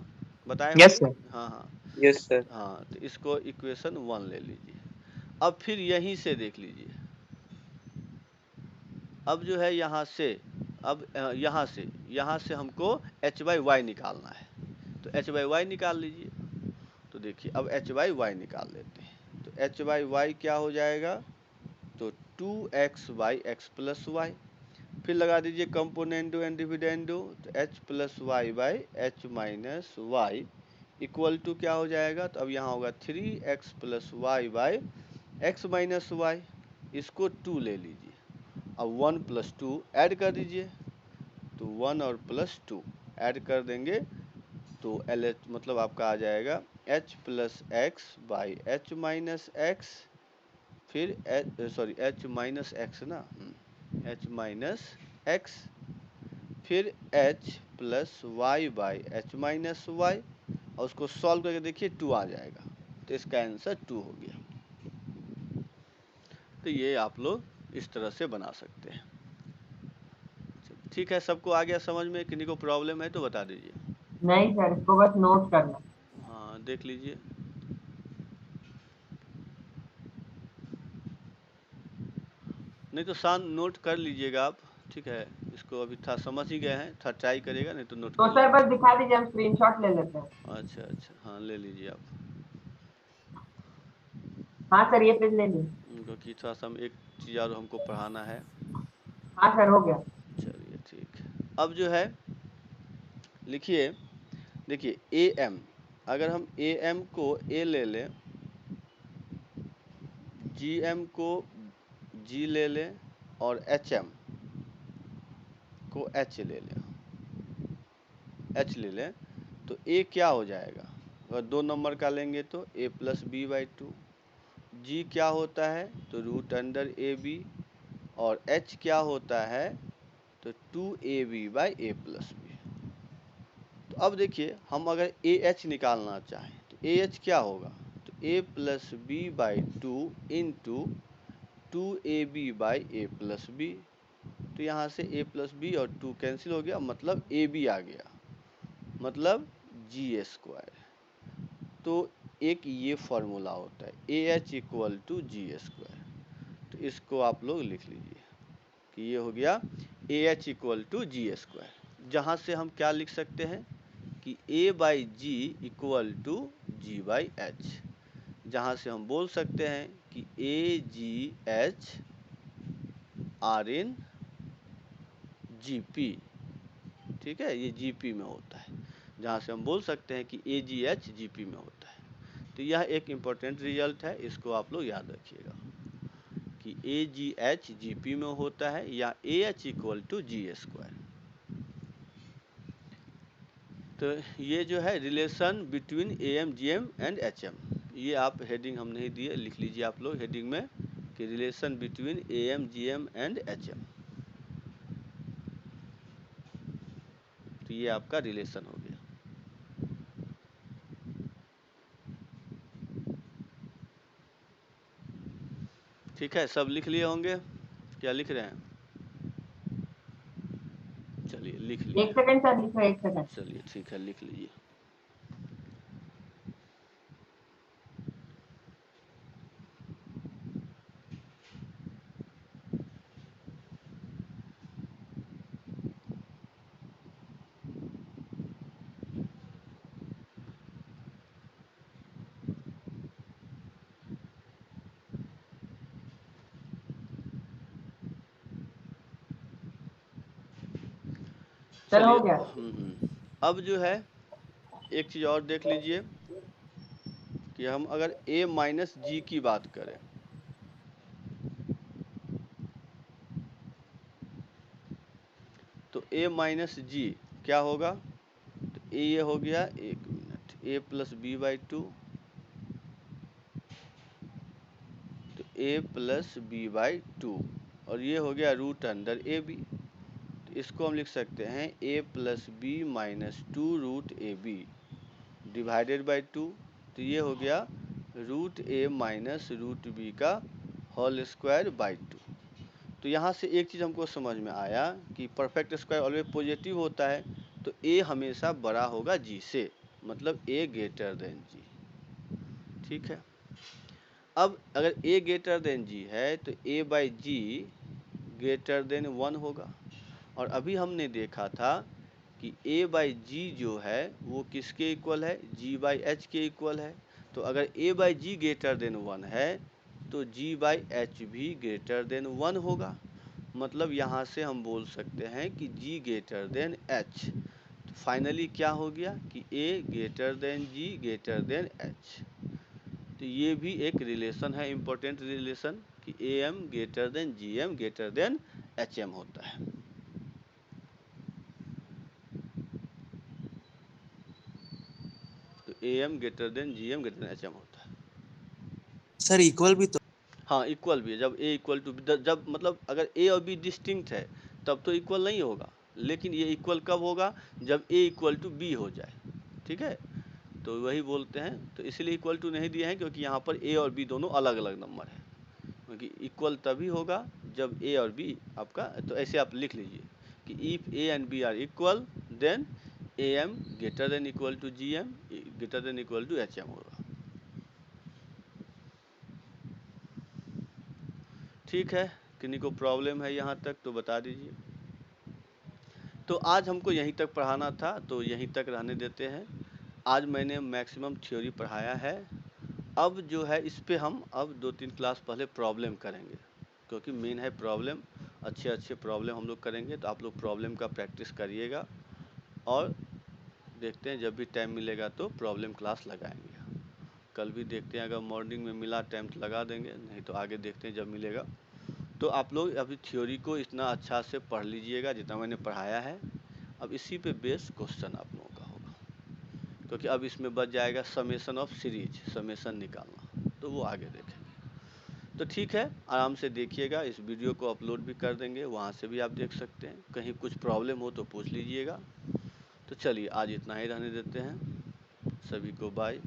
बताए यस होंगे। सर। हाँ हाँ यस सर। हाँ, तो इसको इक्वेशन 1 ले लीजिए। अब फिर यहीं से देख लीजिए, अब जो है यहाँ से, अब यहाँ से हमको h/y निकालना है। तो h/y निकाल लीजिए। तो देखिए अब h/y निकाल लेते हैं। तो h/y क्या हो जाएगा, तो 2x/x प्लस वाई। फिर लगा दीजिए कंपोनेंडो एंड डिविडेंडो, तो h plus Y by H minus Y equal to क्या हो जाएगा, तो अब यहाँ होगा 3x plus Y by X minus Y. इसको 2 ले लीजिए। अब 1 प्लस 2 ऐड कर दीजिए, तो 1 और प्लस 2 ऐड कर देंगे तो LH मतलब आपका आ जाएगा h plus X by H minus X, फिर h माइनस एक्स ना, h माइनस एक्स फिर h plus Y by H minus Y, और उसको सॉल्व करके देखिए 2 आ जाएगा, तो इसका आंसर 2 हो गया। तो ये आप लोग इस तरह से बना सकते हैं। ठीक है, सबको आ गया समझ में? किन्हीं को प्रॉब्लम है तो बता दीजिए। नहीं सर, इसको बस नोट करना। हाँ देख लीजिए। नहीं तो शांत नोट कर लीजिएगा आप, ठीक है। इसको अभी था समझ ही गए हैं, था ट्राई करेगा, नहीं तो नोट तो कर सर लीजिए। बस दिखा दीजिए, हम स्क्रीनशॉट ले लेते हैं। अच्छा अच्छा, हाँ ले लीजिए आप, हाँ सर, ये पेज ले लीजिए। क्योंकि थोड़ा सा हम एक चीज़ और हमको पढ़ाना है। हाँ सर, हो गया। चलिए ठीक है। अब जो है लिखिए, देखिए ए एम, अगर हम ए एम को ए ले लें, जी एम को जी ले लें, और एच एम को एच ले लें, एच ले लें, तो ए क्या हो जाएगा? अगर 2 नंबर का लेंगे तो ए प्लस बी बाई 2। जी क्या होता है? तो रूट अंडर ए बी। और एच क्या होता है? तो 2ab by A plus B. तो अब देखिए, हम अगर ए एच निकालना चाहें तो ए एच क्या होगा? तो A plus B by 2 into 2ab by A plus B. तो यहाँ से a प्लस बी और 2 कैंसिल हो गया, मतलब ए बी आ गया, मतलब जी स्क्वायर। तो एक ये फॉर्मूला होता है A H equal to G square. तो इसको आप लोग लिख लीजिए कि ये हो गया A H equal to G square, जहाँ से हम क्या लिख सकते हैं कि a by G equal to G by H, जहाँ से हम बोल सकते हैं कि A G H are in G P. ठीक है, ये जी पी में होता है, जहाँ से हम बोल सकते हैं कि A G H G P में होता है। तो यह एक इम्पोर्टेंट रिजल्ट है, इसको आप लोग याद रखिएगा कि A G H G P में होता है, या A H equal to G square. तो ये जो है relation between A M G M and H M, ये आप हेडिंग हम नहीं दिए, लिख लीजिए आप लोग हेडिंग में कि relation between A M G M and H M. तो ये आपका रिलेशन हो गया। ठीक है, सब लिख लिए होंगे? क्या लिख रहे हैं? चलिए लिख लिए। 1 सेकंड सर, लिख रहे 1 सेकंड। चलिए ठीक है, लिख लीजिए। सर हो चलिए, गया। अब जो है एक चीज़ और देख लीजिए कि हम अगर a माइनस जी की बात करें, तो a माइनस जी क्या होगा? तो a ये हो गया, एक minute, a plus B by 2, तो a प्लस बी बाई 2, और ये हो गया रूट अंडर ए बी। तो इसको हम लिख सकते हैं a plus B minus 2 root A B divided by 2। तो ये हो गया root A minus root B का होल स्क्वायर बाई 2। तो यहाँ से एक चीज़ हमको समझ में आया कि परफेक्ट स्क्वायर ऑलवेज पॉजिटिव होता है, तो a हमेशा बड़ा होगा g से, मतलब a ग्रेटर देन g। ठीक है, अब अगर a ग्रेटर देन g है तो a by G greater than 1 होगा। और अभी हमने देखा था कि a बाई जी जो है वो किसके इक्वल है? g बाई एच के इक्वल है। तो अगर a by G greater than 1 है तो g बाई एच भी ग्रेटर देन 1 होगा, मतलब यहाँ से हम बोल सकते हैं कि g ग्रेटर देन h। तो फाइनली क्या हो गया कि a greater than g greater than h। तो ये भी एक रिलेशन है, इम्पोर्टेंट रिलेशन, कि A M greater than G M greater than H M होता है। तो A M greater than G M greater than H M होता है। सर इक्वल भी तो। हाँ इक्वल भी है, जब ए इक्वल टू, जब मतलब अगर ए और बी डिस्टिंक्ट है तब तो इक्वल नहीं होगा, लेकिन ये इक्वल कब होगा, जब a इक्वल टू बी हो जाए, ठीक है। तो वही बोलते हैं, तो इसलिए इक्वल टू नहीं दिए हैं क्योंकि यहाँ पर a और b दोनों अलग अलग नंबर है, क्योंकि इक्वल तभी होगा जब a और b आपका, तो ऐसे आप लिख लीजिए कि if a and b are equal then am greater than equal to gm greater than equal to hm होगा। ठीक है, किन्हीं को प्रॉब्लम है यहाँ तक तो बता दीजिए। तो आज हमको यहीं तक पढ़ाना था, तो यहीं तक रहने देते हैं। आज मैंने मैक्सिमम थ्योरी पढ़ाया है। अब जो है इस पे हम अब 2-3 क्लास पहले प्रॉब्लम करेंगे, क्योंकि मेन है प्रॉब्लम। अच्छे अच्छे प्रॉब्लम हम लोग करेंगे, तो आप लोग प्रॉब्लम का प्रैक्टिस करिएगा और देखते हैं जब भी टाइम मिलेगा तो प्रॉब्लम क्लास लगाएंगे। कल भी देखते हैं, अगर मॉर्निंग में मिला टाइम तो लगा देंगे, नहीं तो आगे देखते हैं जब मिलेगा। तो आप लोग अभी थ्योरी को इतना अच्छा से पढ़ लीजिएगा जितना मैंने पढ़ाया है। अब इसी पे बेस्ड क्वेश्चन आप लोगों का होगा, क्योंकि अब इसमें बच जाएगा समेशन ऑफ सीरीज, समेशन निकालना, तो वो आगे देखेंगे। तो ठीक है, आराम से देखिएगा। इस वीडियो को अपलोड भी कर देंगे, वहाँ से भी आप देख सकते हैं। कहीं कुछ प्रॉब्लम हो तो पूछ लीजिएगा। तो चलिए आज इतना ही रहने देते हैं। सभी को बाय।